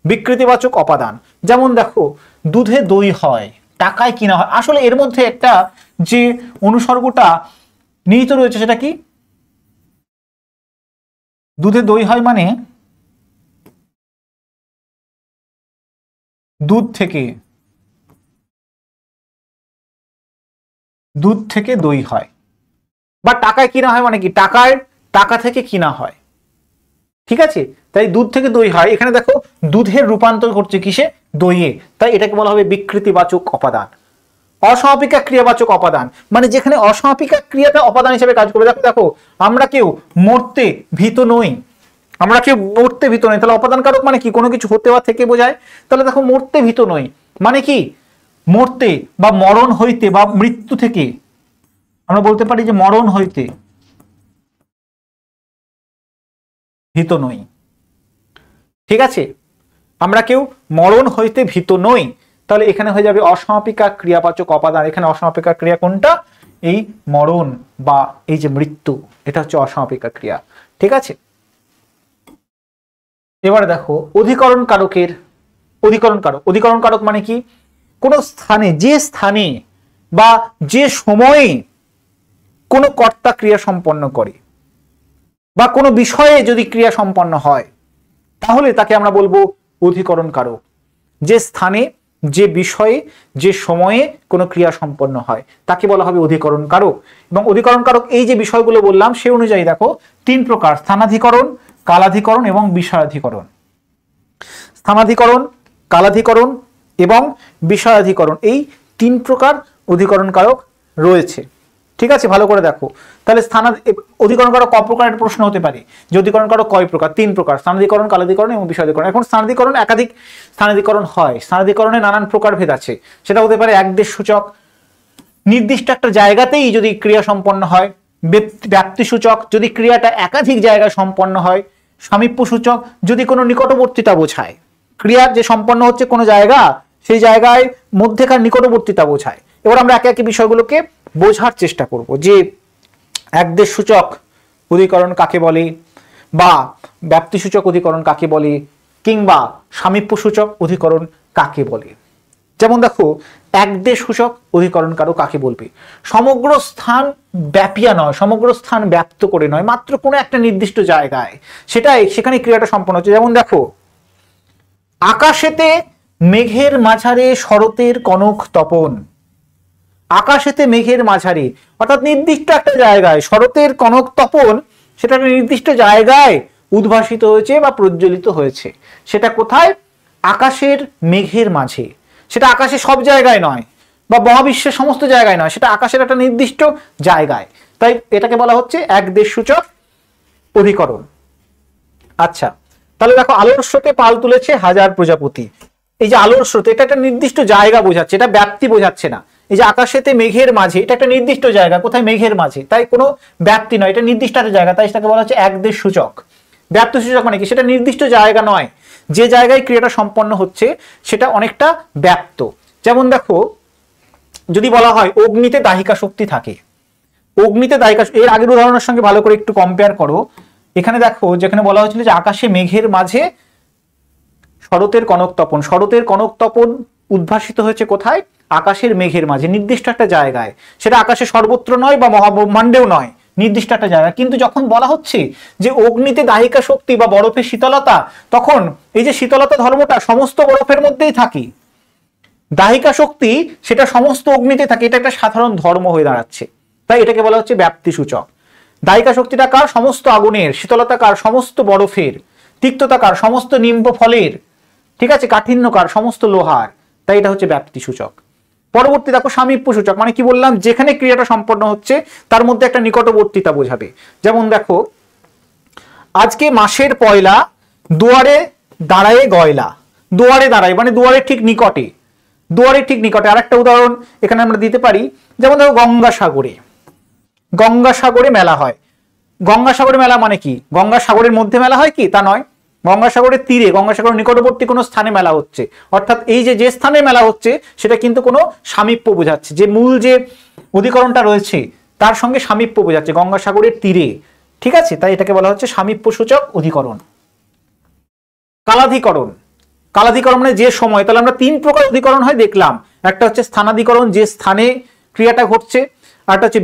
বিকৃতিবাচক অপাদান যেমন দেখো, দুধে দই হয়, টাকায় কিনা হয়। আসলে এর মধ্যে একটা যে অনুসর্গটা নিহিত রয়েছে, সেটা কি? দুধে দই হয় মানে দুধ থেকে দই হয়। বা টাকায় কিনা হয় মানে কি? টাকা থেকে কিনা হয়। ঠিক আছে? তাই দুধ থেকে দই হয়, এখানে দেখো দুধের রূপান্তর ঘটছে কিসে? দইয়ে, তাই এটাকে বলা হবে বিকৃতিবাচক অপাদান। অসমাপিকা ক্রিয়াবাচক অপাদান মানে যেখানে অসমাপিকা ক্রিয়াটা অপাদান হিসেবে কাজ করবে। দেখো দেখো, আমরা কেউ মরতে ভীত নই, আমরা কেউ মরতে ভীত নই, তাহলে অপাদান কারক মানে কি? কোনো কিছু হতে বা থেকে বোঝায়। তাহলে দেখো, মরতে ভীত নই মানে কি? মরতে বা মরণ হইতে বা মৃত্যু থেকে, আমরা বলতে পারি যে মরণ হইতে ভীত নই। ঠিক আছে? আমরা কেউ মরণ হইতে ভীত নই, তাহলে এখানে হয়ে যাবে অসমাপিকা ক্রিয়াবাচক অপাদান। এখানে অসমাপিকা ক্রিয়া কোনটা? এই মরণ বা এই যে মৃত্যু, এটা হচ্ছে অসমাপিকা ক্রিয়া। ঠিক আছে? এবার দেখো অধিকরণ কারকের অধিকরণ কারক। অধিকরণ কারক মানে কি, কোন স্থানে বা যে সময়ে কোনো কর্তা ক্রিয়া সম্পন্ন করে বা কোনো বিষয়ে যদি ক্রিয়া সম্পন্ন হয় তাহলে তাকে আমরা বলবো অধিকরণ কারক। যে স্থানে, যে বিষয়ে, যে সময়ে কোনো ক্রিয়া সম্পন্ন হয় তাকে বলা হবে অধিকরণ কারক। এবং অধিকরণ কারক এই যে বিষয়গুলো বললাম সে অনুযায়ী দেখো 3 প্রকার: স্থানাধিকরণ, কালাধিকরণ এবং বিষয়াধিকরণ। স্থানাধিকরণ, কালাধিকরণ এবং বিষয়াধিকরণ, এই 3 প্রকার অধিকরণ কারক রয়েছে। ঠিক আছে, ভালো করে দেখো। তাহলে অধিকরণ কারক ক প্রকারের প্রশ্ন হতে পারে, যে অধিকরণ কারক কয় প্রকার? 3 প্রকার: স্থানাধিকরণ, কালাধিকরণ এবং বিষয়াধিকরণ। এখন স্থানাধিকরণ, একাধিক স্থানাধিকরণ হয়, স্থানাধিকরণে নানান প্রকারভেদ আছে। সেটা হতে পারে একদেশ সূচক, নির্দিষ্ট একটা জায়গাতেই যদি ক্রিয়া সম্পন্ন হয়; ব্যাপ্তি সূচক, যদি ক্রিয়াটা একাধিক জায়গায় সম্পন্ন হয়; সামীপ্য সূচক, যদি কোনো নিকটবর্তীতা বোঝায়, ক্রিয়া যে সম্পন্ন হচ্ছে কোনো জায়গা, সেই জায়গায় মধ্যেকার নিকটবর্তীতা বোঝায়। এবার আমরা একে একে বিষয়গুলোকে বোঝার চেষ্টা করব যে একদেশ সূচক অধিকরণ কাকে বলে, বা ব্যাপ্তি সূচক অধিকরণ কাকে বলে, কিংবা সামীপ্য সূচক অধিকরণ কাকে বলে। যেমন দেখো, একদেশ সূচক অধিকরণ কারক কাকে বলবে? সমগ্র স্থান ব্যাপিয়া নয়, সমগ্র স্থান ব্যাপ্ত করে নয়, মাত্র কোনো একটা নির্দিষ্ট জায়গায় সেখানে ক্রিয়াটা সম্পন্ন হচ্ছে। যেমন দেখো, আকাশেতে মেঘের মাঝারে শরতের কনক তপন। আকাশেতে মেঘের মাঝারে অর্থাৎ নির্দিষ্ট একটা জায়গায় শরতের কনক তপন, সেটা একটা নির্দিষ্ট জায়গায় উদ্ভাসিত হয়েছে বা প্রজ্বলিত হয়েছে। সেটা কোথায়? আকাশের মেঘের মাঝে। সেটা আকাশের সব জায়গায় নয় বা মহাবিশ্বের সমস্ত জায়গায় নয়, সেটা আকাশের একটা নির্দিষ্ট জায়গায়। তাই এটাকে বলা হচ্ছে একদেশ সূচক অধিকরণ। আচ্ছা, তাহলে দেখো, আলোর স্রোতে পাল তুলেছে হাজার প্রজাপতি। এই যে আলোর স্রোত, এটা একটা নির্দিষ্ট জায়গা বোঝাচ্ছে, এটা ব্যাপ্তি বোঝাচ্ছে না। এই যে আকাশেতে মেঘের মাঝে, এটা একটা নির্দিষ্ট জায়গা, কোথায়? মেঘের মাঝে, তাই কোনো ব্যাপ্তি নয়, এটা নির্দিষ্ট একটা জায়গা, তাই সেটাকে বলা হচ্ছে একদেশ সূচক। ব্যাপ্তি সূচক মানে কি? সেটা নির্দিষ্ট জায়গা নয়, যে জায়গায় ক্রিয়াটা সম্পন্ন হচ্ছে সেটা অনেকটা ব্যাপ্ত। যেমন দেখো, যদি বলা হয় অগ্নিতে দাহিকা শক্তি থাকে, অগ্নিতে দাহিকা, এর আগের উদাহরণের সঙ্গে ভালো করে একটু কম্পেয়ার করো। এখানে দেখো, যেখানে বলা হয়েছিল যে আকাশে মেঘের মাঝে শরতের কনক তপন, শরতের কনক তপন উদ্ভাসিত হয়েছে কোথায়? আকাশের মেঘের মাঝে, নির্দিষ্ট একটা জায়গায়। সেটা আকাশে সর্বত্র নয় বা মহাব্রহ্মাণ্ডেও নয়, নির্দিষ্ট একটা জায়গা। কিন্তু যখন বলা হচ্ছে যে অগ্নিতে দাহিকা শক্তি বা বরফের শীতলতা, তখন এই যে শীতলতা ধর্মটা সমস্ত বরফের মধ্যেই থাকে, দাহিকা শক্তি সেটা সমস্ত অগ্নিতে থাকে, এটা একটা সাধারণ ধর্ম হয়ে দাঁড়াচ্ছে। তাই এটাকে বলা হচ্ছে ব্যাপ্তি সূচক। দাহিকা শক্তিটা কার? সমস্ত আগুনের। শীতলতা কার? সমস্ত বরফের। তিক্ততা কার? সমস্ত নিম্ব ফলের। ঠিক আছে, কাঠিন্য কার? সমস্ত লোহার। তাই এটা হচ্ছে ব্যাপ্তি সূচক। পরবর্তী দেখো, সামীপ্য সূচক মানে কি বললাম? যেখানে ক্রিয়াটা সম্পন্ন হচ্ছে তার মধ্যে একটা নিকটবর্তীতা বোঝাবে। যেমন দেখো, আজকে মাসের পয়লা, দুয়ারে দাঁড়ায় গয়লা। দুয়ারে দাঁড়ায় মানে দুয়ারের ঠিক নিকটে, দুয়ারের ঠিক নিকটে। আরেকটা উদাহরণ এখানে আমরা দিতে পারি, যেমন দেখো, গঙ্গাসাগরে, গঙ্গাসাগরে মেলা হয়। গঙ্গাসাগরে মেলা মানে কি? গঙ্গাসাগরের মধ্যে মেলা হয় কি? তা নয়, গঙ্গাসাগরের তীরে, গঙ্গাসাগরের নিকটবর্তী কোনো স্থানে মেলা হচ্ছে। অর্থাৎ এই যে স্থানে মেলা হচ্ছে সেটা কিন্তু কোনো সামীপ্য বোঝাচ্ছে, যে মূল যে অধিকরণটা রয়েছে তার সঙ্গে সামীপ্য বোঝাচ্ছে, গঙ্গাসাগরের তীরে। ঠিক আছে, তাই এটাকে বলা হচ্ছে সামীপ্য সূচক অধিকরণ। কালাধিকরণ, কালাধিকরণ মানে যে সময়। তাহলে আমরা 3 প্রকার অধিকরণ হয় দেখলাম। একটা হচ্ছে স্থানাধিকরণ, যে স্থানে ক্রিয়াটা ঘটছে, আর একটা হচ্ছে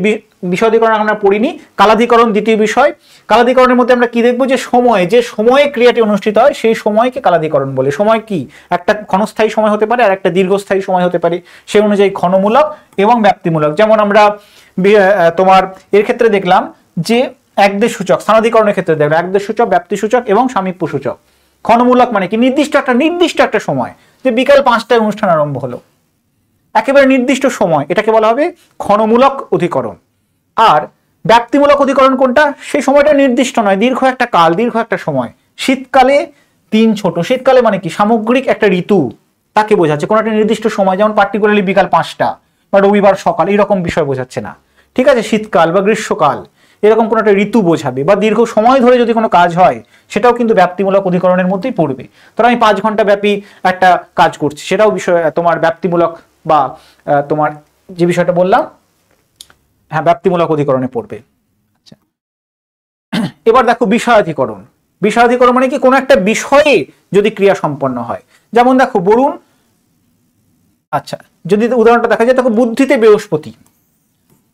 বিষয়াধিকরণ, আমরা পড়িনি। কালাধিকরণ দ্বিতীয় বিষয়। কালাধিকরণের মধ্যে আমরা কি দেখবো? যে সময়, যে সময়ে ক্রিয়াটি অনুষ্ঠিত হয় সেই সময়কে কালাধিকরণ বলে। সময় কি? একটা ক্ষণস্থায়ী সময় হতে পারে আর একটা দীর্ঘস্থায়ী সময় হতে পারে, সেই অনুযায়ী ক্ষণমূলক এবং ব্যাপ্তিমূলক। যেমন আমরা তোমার এর ক্ষেত্রে দেখলাম যে একদেশ সূচক, স্থানাধিকরণের ক্ষেত্রে দেখলাম একদেশ সূচক, ব্যাপ্তি সূচক এবং সামীপ্য সূচক। ক্ষণমূলক মানে কি? নির্দিষ্ট একটা সময়, যে বিকাল 5টায় অনুষ্ঠান আরম্ভ হলো, একেবারে নির্দিষ্ট সময়, এটাকে বলা হবে ক্ষণমূলক অধিকরণ। আর ব্যাপ্তিমূলক অধিকরণ কোনটা? সেই সময়টা নির্দিষ্ট নয়, দীর্ঘ একটা কাল, দীর্ঘ একটা সময়। শীতকালে দিন ছোট, শীতকালে মানে কি? সামগ্রিক একটা ঋতু, তাকে বোঝাচ্ছে। কোনো একটা নির্দিষ্ট সময়, যেমন পার্টিকুলারলি বিকাল 5টা বা রবিবার সকাল, এরকম বিষয় বোঝাচ্ছে না। ঠিক আছে, শীতকাল বা গ্রীষ্মকাল এরকম কোনো একটা ঋতু বোঝাবে, বা দীর্ঘ সময় ধরে যদি কোনো কাজ হয় সেটাও কিন্তু ব্যাপ্তিমূলক অধিকরণের মধ্যেই পড়বে। ধরো আমি 5 ঘন্টা ব্যাপী একটা কাজ করছি, সেটাও বিষয় তোমার ব্যাপ্তিমূলক, বা তোমার যে বিষয়টা বললাম, হ্যাঁ, ব্যাপ্তিমূলক অধিকরণে পড়বে। আচ্ছা, এবার দেখো বিষয়াধিকরণ। বিষয়াধিকরণ মানে কি? কোনো একটা বিষয়ে যদি ক্রিয়া সম্পন্ন হয়, যেমন দেখো বরুণ, আচ্ছা যদি উদাহরণটা দেখা যায়, দেখো বুদ্ধিতে বৃহস্পতি,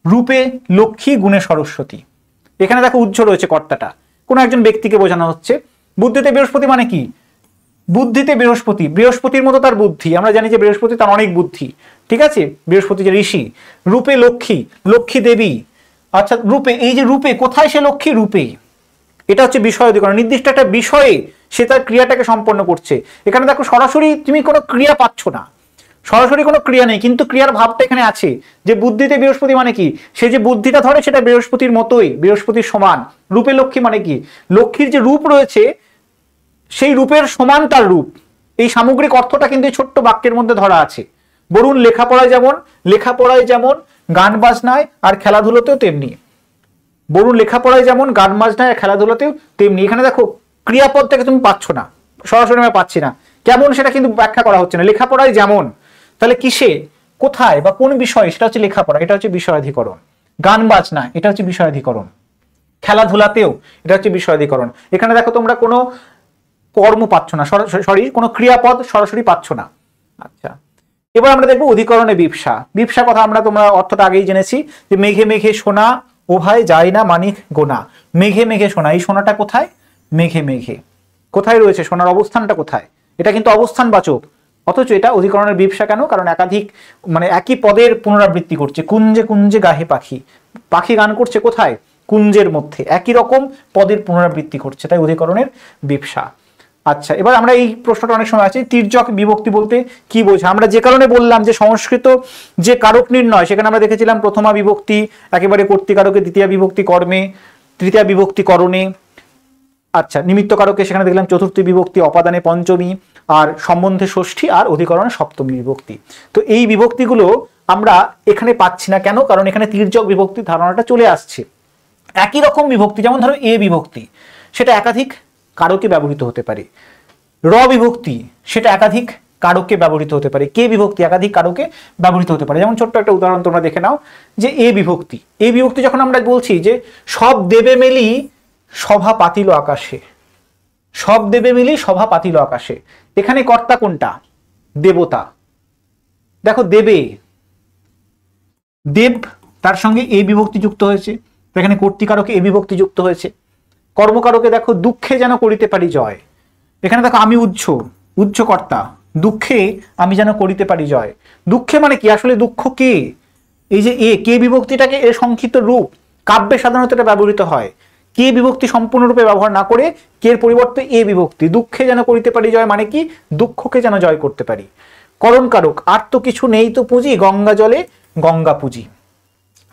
রূপে লক্ষ্মী, গুণে সরস্বতী। এখানে দেখো উজ্জ্ব রয়েছে কর্তাটা, কোনো একজন ব্যক্তিকে বোঝানো হচ্ছে। বুদ্ধিতে বৃহস্পতি মানে কি? বুদ্ধিতে বৃহস্পতি, বৃহস্পতির মতো তার বুদ্ধি, আমরা জানি যে বৃহস্পতি তার অনেক বুদ্ধি, ঠিক আছে, বৃহস্পতি যে ঋষি। রূপে লক্ষ্মী, লক্ষ্মী দেবী। আচ্ছা রূপে, এই যে রূপে, কোথায় সে লক্ষ্মী? রূপে। এটা হচ্ছে বিষয় অধিকরণ, নির্দিষ্ট একটা বিষয়ে সে তার ক্রিয়াটাকে সম্পন্ন করছে। এখানে দেখো সরাসরি তুমি কোনো ক্রিয়া পাচ্ছ না, সরাসরি কোনো ক্রিয়া নেই, কিন্তু ক্রিয়ার ভাবটা এখানে আছে। যে বুদ্ধিতে বৃহস্পতি মানে কি? সে যে বুদ্ধিটা ধরে সেটা বৃহস্পতির মতোই, বৃহস্পতির সমান। রূপে লক্ষ্মী মানে কি? লক্ষ্মীর যে রূপ রয়েছে সেই রূপের সমান তার রূপ। এই সামগ্রিক অর্থটা কিন্তু এই ছোট্ট বাক্যের মধ্যে ধরা আছে। বরুণ লেখাপড়ায় যেমন গান বাজনায় আর খেলাধুলোতেও তেমনি। বরুণ লেখাপড়ায় যেমন, গান বাজনায় আর খেলাধুলাতেও তেমনি। এখানে দেখো ক্রিয়াপদ থেকে তুমি পাচ্ছ না, সরাসরি আমরা পাচ্ছি না। কেমন সেটা কিন্তু ব্যাখ্যা করা হচ্ছে না। লেখাপড়ায় যেমন, তাহলে কিসে, কোথায় বা কোন বিষয়ে, সেটা হচ্ছে লেখাপড়া, এটা হচ্ছে বিষয়াধিকরণ। গান বাজনা, এটা হচ্ছে বিষয়াধিকরণ। খেলাধুলাতেও, এটা হচ্ছে বিষয়াধিকরণ। এখানে দেখো তোমরা কোনো কর্ম পাচ্ছ না, সরি কোনো ক্রিয়াপদ সরাসরি পাচ্ছ না। আচ্ছা এবার আমরা দেখবো অধিকরণে বিপসা। বিপসা কথা তোমরা অর্থটা আগেই জেনেছি, যে মেঘে মেঘে সোনা, ও ভাই যায় না মানিক গোনা। মেঘে মেঘে সোনা, এই সোনাটা কোথায়? মেঘে মেঘে। কোথায় রয়েছে সোনার অবস্থানটা কোথায়? এটা কিন্তু অবস্থানবাচক, অথচ এটা অধিকরণের বিপসা কেন? কারণ একাধিক মানে একই পদের পুনরাবৃত্তি করছে। কুঞ্জে কুঞ্জে গাহে পাখি, পাখি গান করছে কোথায়? কুঞ্জের মধ্যে, একই রকম পদের পুনরাবৃত্তি করছে, তাই অধিকরণের বিপসা। আচ্ছা এবার আমরা এই প্রশ্নটা অনেক সময় আছে, তির্যক বিভক্তি বলতে কি বোঝা? আমরা যে কারণে বললাম যে সংস্কৃত যে কারক নির্ণয়, সেখানে আমরা দেখেছিলাম প্রথমা বিভক্তি একেবারে কর্তৃকারকে, দ্বিতীয় বিভক্তি কর্মে, তৃতীয় বিভক্তি করণে, আচ্ছা নিমিত্ত কারকে সেখানে দেখলাম চতুর্থী বিভক্তি, অপাদানে পঞ্চমী, আর সম্বন্ধে ষষ্ঠী, আর অধিকরণে সপ্তমী বিভক্তি। তো এই বিভক্তিগুলো আমরা এখানে পাচ্ছি না কেন? কারণ এখানে তির্যক বিভক্তির ধারণাটা চলে আসছে। একই রকম বিভক্তি, যেমন ধরো এ বিভক্তি, সেটা একাধিক কারকে ব্যবহৃত হতে পারে। র বিভক্তি, সেটা একাধিক কারকে ব্যবহৃত হতে পারে। কে বিভক্তি একাধিক কারকে ব্যবহৃত হতে পারে। যেমন ছোট্ট একটা উদাহরণ তোমরা দেখে নাও, যে এ বিভক্তি, এই বিভক্তি যখন আমরা বলছি যে সব দেবে মিলি সভা পাতিল আকাশে, সব দেবে মিলি সভা পাতিল আকাশে, এখানে কর্তা কোনটা? দেবতা। দেখো দেবে, দেব, তার সঙ্গে এ বিভক্তি যুক্ত হয়েছে, এখানে কর্তৃকারকে এ বিভক্তি যুক্ত হয়েছে। কর্মকারকে দেখো দুঃখে যেন করিতে পারি জয়, এখানে দেখো আমি উজ্জ কর্তা, দুঃখে আমি যেন করিতে পারি জয়। দুঃখে মানে কি? আসলে দুঃখ কে? এই যে কে বিভক্তিটাকে এর সংক্ষিপ্ত রূপ, কাব্যে সাধারণত এটা ব্যবহৃত হয়। কে বিভক্তি সম্পূর্ণরূপে ব্যবহার না করে কের পরিবর্তে এ বিভক্তি, দুঃখে যেন করিতে পারি জয় মানে কি? দুঃখকে যেন জয় করতে পারি। করণকারক, আর তো কিছু নেই তো পুঁজি, গঙ্গা জলে গঙ্গা পুঁজি।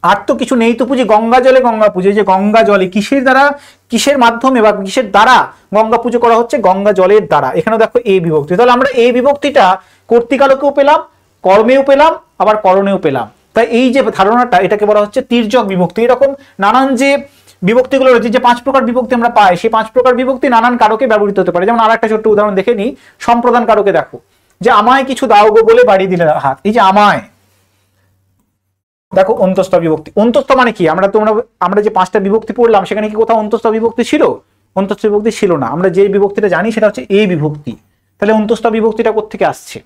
আর তো কিছু নেই তো পুঁজি, গঙ্গা জলে গঙ্গা পুজো। যে গঙ্গা জলে, কিসের দ্বারা, কিসের মাধ্যমে বা কিসের দ্বারা গঙ্গা পুজো করা হচ্ছে? গঙ্গা জলের দ্বারা। এখানে দেখো এই বিভক্তি, তাহলে আমরা এই বিভক্তিটা কর্তৃকারকেও পেলাম, কর্মেও পেলাম, আবার করণেও পেলাম। তাই এই যে ধারণাটা, এটাকে বলা হচ্ছে তির্যক বিভক্তি। এরকম নানান যে বিভক্তিগুলো রয়েছে, যে 5 প্রকার বিভক্তি আমরা পাই, সেই 5 প্রকার বিভক্তি নানান কারকে ব্যবহৃত হতে পারে। যেমন আর একটা ছোট্ট উদাহরণ দেখে নিই, সম্প্রদান কারকে দেখো, যে আমায় কিছু দাও গো বলে বাড়িয়ে দিলে হাত। এই যে আমায়, দেখো অন্তস্থ বিভক্তি। অন্তস্থ মানে কি? আমরা যে 5টা বিভক্তি পড়লাম, সেখানে কি কোথাও অন্তস্থ বিভক্তি ছিল? অন্তস্থ বিভক্তি ছিল না। আমরা যে বিভক্তিটা জানি সেটা হচ্ছে এই বিভক্তি। তাহলে অন্তস্থ বিভক্তিটা কোত্থেকে আসছে?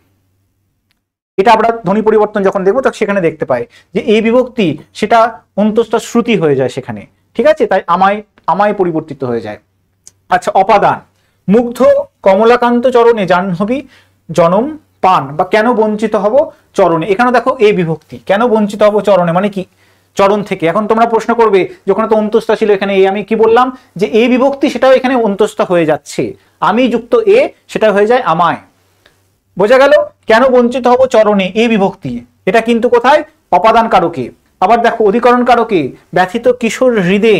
এটা আমরা ধ্বনি পরিবর্তন যখন দেখবো তখন সেখানে দেখতে পাই যে এই বিভক্তি সেটা অন্তস্থ শ্রুতি হয়ে যায় সেখানে, ঠিক আছে? তাই আমায় পরিবর্তিত হয়ে যায়। আচ্ছা অপাদান, মুগ্ধ কমলাকান্ত চরণে জাহ্নবী জনম পান, বা কেন বঞ্চিত হব চরণে। এখানে দেখো এই বিভক্তি, কেন বঞ্চিত হব চরণে মানে কি? চরণ থেকে। এখন তোমরা প্রশ্ন করবে, যখন তো অন্তস্থা ছিল এখানে আমি কি বললাম? যে এই বিভক্তি সেটাও এখানে অন্তস্থা হয়ে যাচ্ছে, আমি যুক্ত এ সেটা হয়ে যায় আমায়। বোঝা গেল? কেন বঞ্চিত হব চরণে, এই বিভক্তি। এটা কিন্তু কোথায়? অপাদান কারকে। আবার দেখো অধিকরণ কারকে, ব্যথিত কিশোর হৃদে,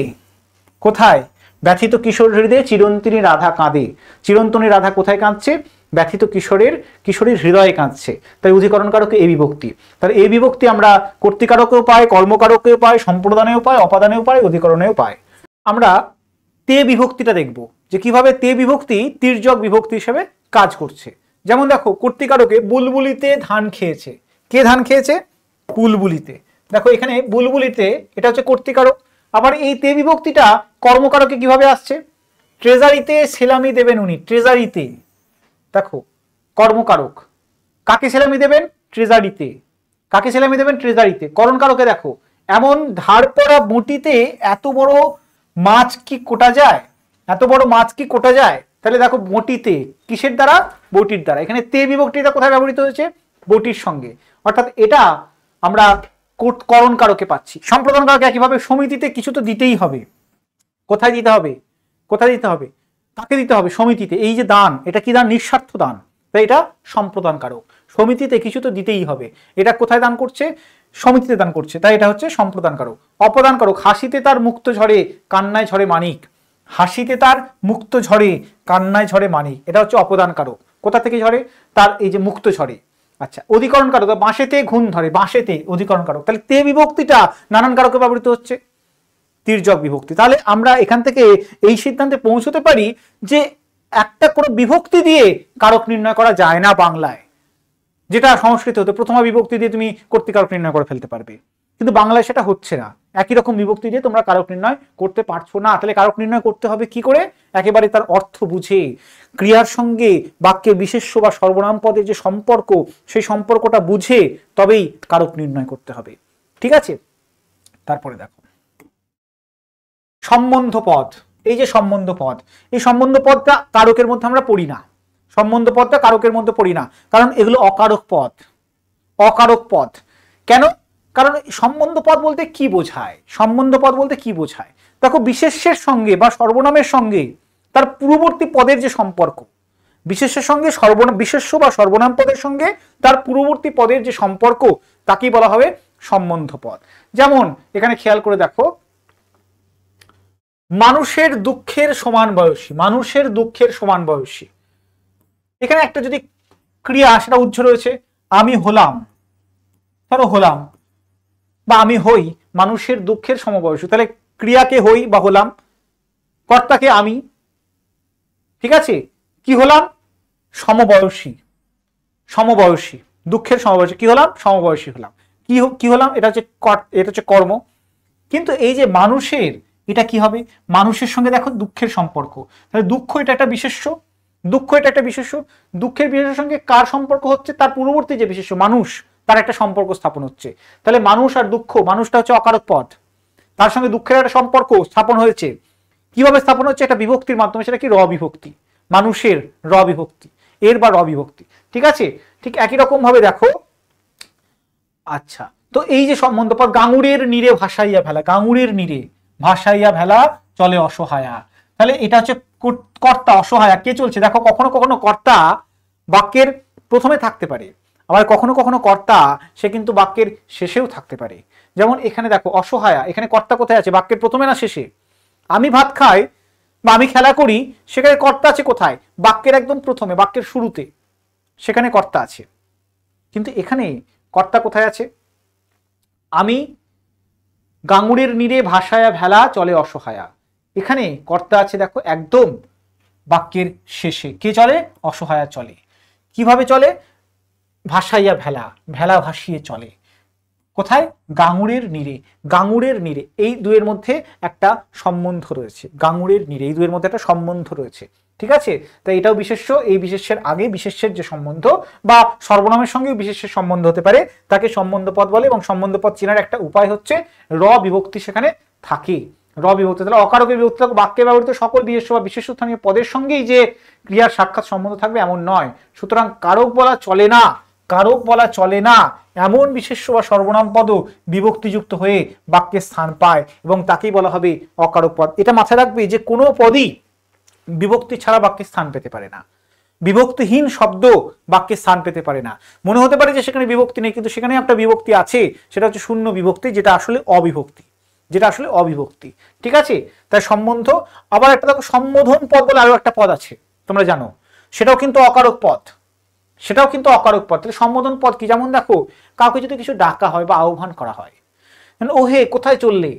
কোথায়? ব্যথিত কিশোর হৃদে চিরন্তনী রাধা কাঁদে। চিরন্তনী রাধা কোথায় কাঁদছে? ব্যথিত কিশোরীর হৃদয়ে কাঁদছে। তাই অধিকরণ কারকে এই বিভক্তি। তাহলে এই বিভক্তি আমরা কর্তৃকারকেও পাই, কর্মকারকেও পাই, সম্প্রদানেও পাই, অপাদানেও পাই, অধিকরণেও পাই। আমরা তে বিভক্তিটা দেখব, যে কিভাবে তে বিভক্তি তির্যক বিভক্তি হিসেবে কাজ করছে। যেমন দেখো কর্তৃকারকে বুলবুলিতে ধান খেয়েছে, কে ধান খেয়েছে? বুলবুলিতে। দেখো এখানে বুলবুলিতে, এটা হচ্ছে কর্তৃকারক। আবার এই তে বিভক্তিটা কর্মকারকে কিভাবে আসছে? ট্রেজারিতে সেলামি দেবেন উনি, ট্রেজারিতে। দেখো কর্মকারক। কাকে সেলামি দেবেন? ট্রেজারিতে। কাকে সেলামি দেবেন? ট্রেজারিতে। করণকারকে দেখো, এমন ধার পড়া বটিতে এত বড় মাছ কি কোটা যায়? এত বড় মাছ কি কোটা যায়? তাহলে দেখো বটিতে, কিসের দ্বারা? বটির দ্বারা। এখানে তে বিভক্তিটা কোথায় ব্যবহৃত হয়েছে? বটির সঙ্গে। অর্থাৎ এটা আমরা করণকারকে পাচ্ছি। সম্প্রদানকারকে একইভাবে সমিতিতে কিছু তো দিতেই হবে। কোথায় দিতে হবে? কোথায় দিতে হবে? তাকে দিতে হবে সমিতিতে। এই যে দান, এটা কি দান? নিঃস্বার্থ দান, তাই এটা সম্প্রদানকারক। সমিতিতে কিছু তো দিতেই হবে। এটা কোথায় দান করছে? সমিতিতে দান করছে, তাই এটা হচ্ছে সম্প্রদানকারক। অপদানকারক, হাসিতে তার মুক্ত ঝরে কান্নায় ঝরে মানিক। হাসিতে তার মুক্ত ঝরে কান্নায় ঝরে মানিক, এটা হচ্ছে অপদানকারক। কোথা থেকে ঝরে? তার এই যে মুক্ত ঝরে। আচ্ছা, অধিকরণকারক, বাঁশেতে ঘুণ ধরে, বাঁশেতে অধিকরণকারক। তাহলে তে বিভক্তিটা নানান কারকে ব্যবহৃত হচ্ছে, তির্যক বিভক্তি। তাহলে আমরা এখান থেকে এই সিদ্ধান্তে পৌঁছতে পারি যে একটা কোনো বিভক্তি দিয়ে কারক নির্ণয় করা যায় না বাংলায়। যেটা সংস্কৃত হতে প্রথমা বিভক্তি দিয়ে তুমি কর্তৃকারক নির্ণয় করে ফেলতে পারবে, কিন্তু বাংলায় সেটা হচ্ছে না। একই রকম বিভক্তি দিয়ে তোমরা কারক নির্ণয় করতে পারছো না। তাহলে কারক নির্ণয় করতে হবে কি করে? একেবারে তার অর্থ বুঝে, ক্রিয়ার সঙ্গে বাক্যে বিশেষ্য বা সর্বনাম পদের যে সম্পর্ক, সেই সম্পর্কটা বুঝে তবেই কারক নির্ণয় করতে হবে। ঠিক আছে? তারপরে দেখো সম্বন্ধ পদ। এই যে সম্বন্ধ পদ, এই সম্বন্ধ পদটা কারকের মধ্যে আমরা পড়ি না। সম্বন্ধ পদটা কারকের মধ্যে পড়ি না, কারণ এগুলো অকারক পদ। অকারক পদ কেন? কারণ সম্বন্ধ পদ বলতে কি বোঝায়? সম্বন্ধ পদ বলতে কি বোঝায়? দেখো, বিশেষ্যের সঙ্গে বা সর্বনামের সঙ্গে তার পূর্ববর্তী পদের যে সম্পর্ক, বিশেষ্যের সঙ্গে বিশেষ্য বা সর্বনাম পদের সঙ্গে তার পূর্ববর্তী পদের যে সম্পর্ক, তাকেই বলা হবে সম্বন্ধ পদ। যেমন এখানে খেয়াল করে দেখো, মানুষের দুঃখের সমান বয়সী, মানুষের দুঃখের সমান বয়সী। এখানে একটা যদি ক্রিয়া, সেটা উজ্জ্ব রয়েছে, আমি হলাম, ধরো হলাম বা আমি হই মানুষের দুঃখের সমবয়সী। তাহলে ক্রিয়াকে হই বা হলাম, কর্তাকে আমি। ঠিক আছে? কি হলাম? সমবয়সী। সমবয়সী, দুঃখের সমবয়সী। কি হলাম? সমবয়সী হলাম। কি হলাম? এটা হচ্ছে কর্ম। কিন্তু এই যে মানুষের, এটা কি হবে? মানুষের সঙ্গে দেখো দুঃখের সম্পর্ক, তাহলে দুঃখ এটা একটা বিশেষ্য। দুঃখ এটা একটা বিশেষ্য। দুঃখের বিশেষের সঙ্গে কার সম্পর্ক হচ্ছে? তার পূর্ববর্তী যে বিশেষ্য মানুষ, তার একটা সম্পর্ক স্থাপন হচ্ছে। তাহলে মানুষ আর দুঃখ, মানুষটা হচ্ছে অকারক পদ, তার সঙ্গে দুঃখের একটা সম্পর্ক স্থাপন হয়েছে। কিভাবে স্থাপন হচ্ছে? একটা বিভক্তির মাধ্যমে। সেটা কি? র বিভক্তি। মানুষের র বিভক্তি, এর বা র বিভক্তি। ঠিক আছে? ঠিক একই রকম ভাবে দেখো, আচ্ছা, তো এই যে সম্বন্ধ পদ, গাঙুরের নীরে ভাসাইয়া ভেলা, গাঙুরের নীরে ভাসাইয়া ভেলা চলে অসহায়া। তাহলে এটা হচ্ছে কর্তা, অসহায়া। কে চলছে? দেখো, কখনো কখনো কর্তা বাক্যের প্রথমে থাকতে পারে, আবার কখনো কখনো কর্তা সে কিন্তু বাক্যের শেষেও থাকতে পারে। যেমন এখানে দেখো অসহায়া, এখানে কর্তা কোথায় আছে? বাক্যের প্রথমে না শেষে? আমি ভাত খাই বা আমি খেলা করি, সেখানে কর্তা আছে কোথায়? বাক্যের একদম প্রথমে, বাক্যের শুরুতে, সেখানে কর্তা আছে। কিন্তু এখানে কর্তা কোথায় আছে? আমি গাঙুরের নীরে ভাসায়া ভেলা চলে অসহায়া, এখানে কর্তা আছে দেখো একদম বাক্যের শেষে। কে চলে? অসহায়া চলে। কিভাবে চলে? ভাসাইয়া ভেলা, ভেলা ভাসিয়ে চলে। কোথায়? গাঙুরের নীরে। গাঙুরের নীরে, এই দুয়ের মধ্যে একটা সম্বন্ধ রয়েছে। গাঙুরের নীরে, এই দুয়ের মধ্যে একটা সম্বন্ধ রয়েছে। ঠিক আছে? তাই এটাও বিশেষ্য। এই বিশেষ্যের আগে বিশেষ্যের যে সম্বন্ধ বা সর্বনামের সঙ্গেও বিশেষ্যের সম্বন্ধ হতে পারে, তাকে সম্বন্ধ পদ বলে। এবং সম্বন্ধ পদ চেনার একটা উপায় হচ্ছে র বিভক্তি সেখানে থাকে। র বিভক্তি। তাহলে অকারকে বিভক্তি থাকবে, বাক্যে ব্যবহৃত সকল বিশেষ্য বা বিশেষ্য স্থানীয় পদের সঙ্গেই যে ক্রিয়ার সাক্ষাৎ সম্বন্ধ থাকবে এমন নয়। সুতরাং কারক বলা চলে না, কারক বলা চলে না এমন বিশেষ্য বা সর্বনাম পদও বিভক্তিযুক্ত হয়ে বাক্যে স্থান পায়, এবং তাকেই বলা হবে অকারক পদ। এটা মাথায় রাখবে যে কোনো পদই বিভক্তি ছাড়া বাক্যে স্থান পেতে পারে না। বিভক্তিহীন শব্দ বাক্যে স্থান পেতে পারে না। মনে হতে পারে যে সেখানে বিভক্তি নেই, কিন্তু সেখানে একটা বিভক্তি আছে, সেটা হচ্ছে শূন্য বিভক্তি, যেটা আসলে অবিভক্তি, যেটা আসলে অবিভক্তি। ঠিক আছে? তাই সম্বন্ধ। আবার একটা দেখো, সম্বোধন পদ বলে আরো একটা পদ আছে, তোমরা জানো, সেটাও কিন্তু অকারক পদ, সেটাও কিন্তু অকারক পদ। তাহলে সম্বোধন পদ কি? যেমন দেখো, কাউকে যদি কিছু ডাকা হয় বা আহ্বান করা হয়, ওহে কোথায় চললে,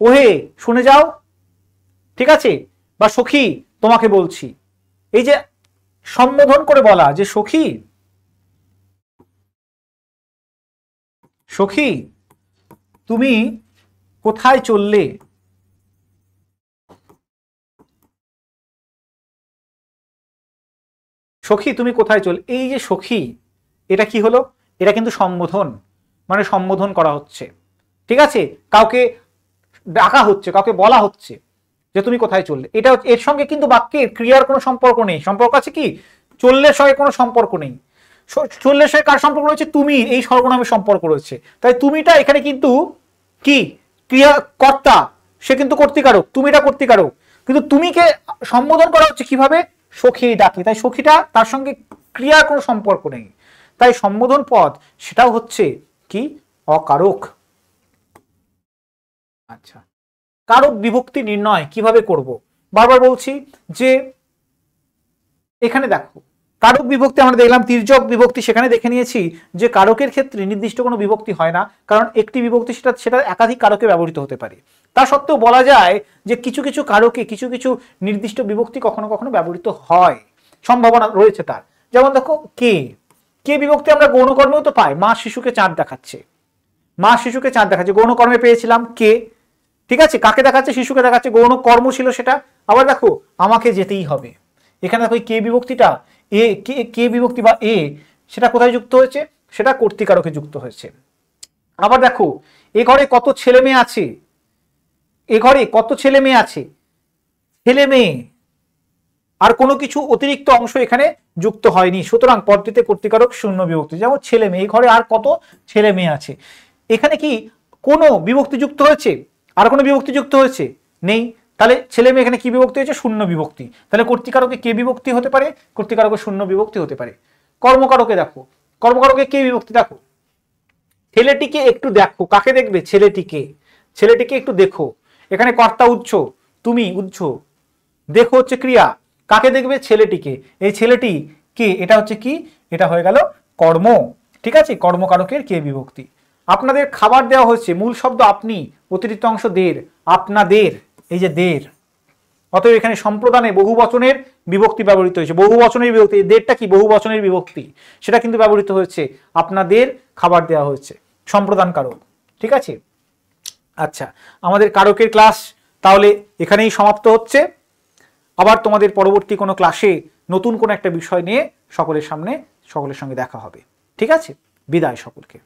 ওহে শুনে যাও, ঠিক আছে, বা সখী তোমাকে বলছি। এই যে সম্বোধন করে বলা যে সখী, সখী তুমি কোথায় চললে, সখী তুমি কোথায় চল, এই যে সখী, এটা কি হলো? এটা কিন্তু সম্বোধন, মানে সম্বোধন করা হচ্ছে, ঠিক আছে? কাউকে ডাকা হচ্ছে, কাউকে বলা হচ্ছে যে তুমি কোথায় চললে। এটা এর সঙ্গে কিন্তু বাক্যের ক্রিয়ার কোনো সম্পর্ক নেই। সম্পর্ক আছে কি? চললের সঙ্গে কোনো সম্পর্ক নেই। চললের সঙ্গে কার সম্পর্ক রয়েছে? তুমি, এই সর্বনামের সম্পর্ক রয়েছে। তাই তুমিটা এখানে কিন্তু কি ক্রিয়া, কর্তা, সে কিন্তু কর্তৃকারক, তুমিটা কর্তৃকারক, কিন্তু তুমিকে সম্বোধন করা হচ্ছে কিভাবে? সখী ডাকে। তাই সখীটা, তার সঙ্গে ক্রিয়ার কোনো সম্পর্ক নেই। তাই সম্বোধন পদ সেটাও হচ্ছে কি? অকারক। আচ্ছা, কারক বিভক্তি নির্ণয় কিভাবে করব? বারবার বলছি যে এখানে দেখো, কারক বিভক্তি আমরা দেখলাম, তির্যক বিভক্তি সেখানে দেখে নিয়েছি যে কারকের ক্ষেত্রে নির্দিষ্ট কোনো বিভক্তি হয় না, কারণ একটি বিভক্তি সেটা একাধিক কারকে ব্যবহৃত হতে পারে। তা সত্ত্বেও বলা যায় যে কিছু কিছু কারকে কিছু কিছু নির্দিষ্ট বিভক্তি কখনো কখনো ব্যবহৃত হয়, সম্ভাবনা রয়েছে তার। যেমন দেখো কে, কে বিভক্তি আমরা গৌণকর্মেও তো পাই। মা শিশুকে চাঁদ দেখাচ্ছে, মা শিশুকে চাঁদ দেখাচ্ছে, গৌণকর্মে পেয়েছিলাম কে, ঠিক আছে? কাকে দেখাচ্ছে? শিশুকে দেখাচ্ছে, গৌণ কর্ম ছিল সেটা। আবার দেখো আমাকে যেতেই হবে, এখানে দেখো কে বিভক্তিটা, এ কে বিভক্তি বা এ, সেটা কোথায় যুক্ত হয়েছে? সেটা কর্তৃকারকে যুক্ত হয়েছে। আবার দেখো এ ঘরে কত ছেলে মেয়ে আছে, এ ঘরে কত ছেলে মেয়ে আছে, ছেলে মেয়ে, আর কোনো কিছু অতিরিক্ত অংশ এখানে যুক্ত হয়নি, সুতরাং পদটিতে কর্তৃকারক শূন্য বিভক্তি। যেমন ছেলে মেয়ে, এই ঘরে আর কত ছেলে মেয়ে আছে, এখানে কি কোনো বিভক্তি যুক্ত হয়েছে? আর কোনো বিভক্তি যুক্ত হয়েছে? নেই। তাহলে ছেলে মেয়ে এখানে কি বিভক্তি হয়েছে? শূন্য বিভক্তি। তাহলে কর্তৃকারকে কে বিভক্তি হতে পারে? কর্তৃকারকে শূন্য বিভক্তি হতে পারে। কর্মকারকে দেখো, কর্মকারকে কে বিভক্তি দেখো, ছেলেটিকে একটু দেখো, কাকে দেখবে? ছেলেটিকে, ছেলেটিকে একটু দেখো। এখানে কর্তা উৎস, তুমি উৎস, দেখো হচ্ছে ক্রিয়া, কাকে দেখবে? ছেলেটিকে। এই ছেলেটি কে, এটা হচ্ছে কি? এটা হয়ে গেল কর্ম, ঠিক আছে? কর্মকারকের কে বিভক্তি। আপনাদের খাবার দেওয়া হয়েছে, মূল শব্দ আপনি, অতিরিক্ত অংশ দের, আপনাদের, এই যে দের, অতএব এখানে সম্প্রদানে বহু বচনের বিভক্তি ব্যবহৃত হয়েছে। বহু বচনের বিভক্তি, দেরটা কি? বহু বচনের বিভক্তি, সেটা কিন্তু ব্যবহৃত হয়েছে। আপনাদের খাবার দেওয়া হয়েছে, সম্প্রদান কারক, ঠিক আছে? আচ্ছা, আমাদের কারকের ক্লাস তাহলে এখানেই সমাপ্ত হচ্ছে। আবার তোমাদের পরবর্তী কোনো ক্লাসে নতুন কোনো একটা বিষয় নিয়ে সকলের সামনে, সকলের সঙ্গে দেখা হবে, ঠিক আছে? বিদায় সকলকে।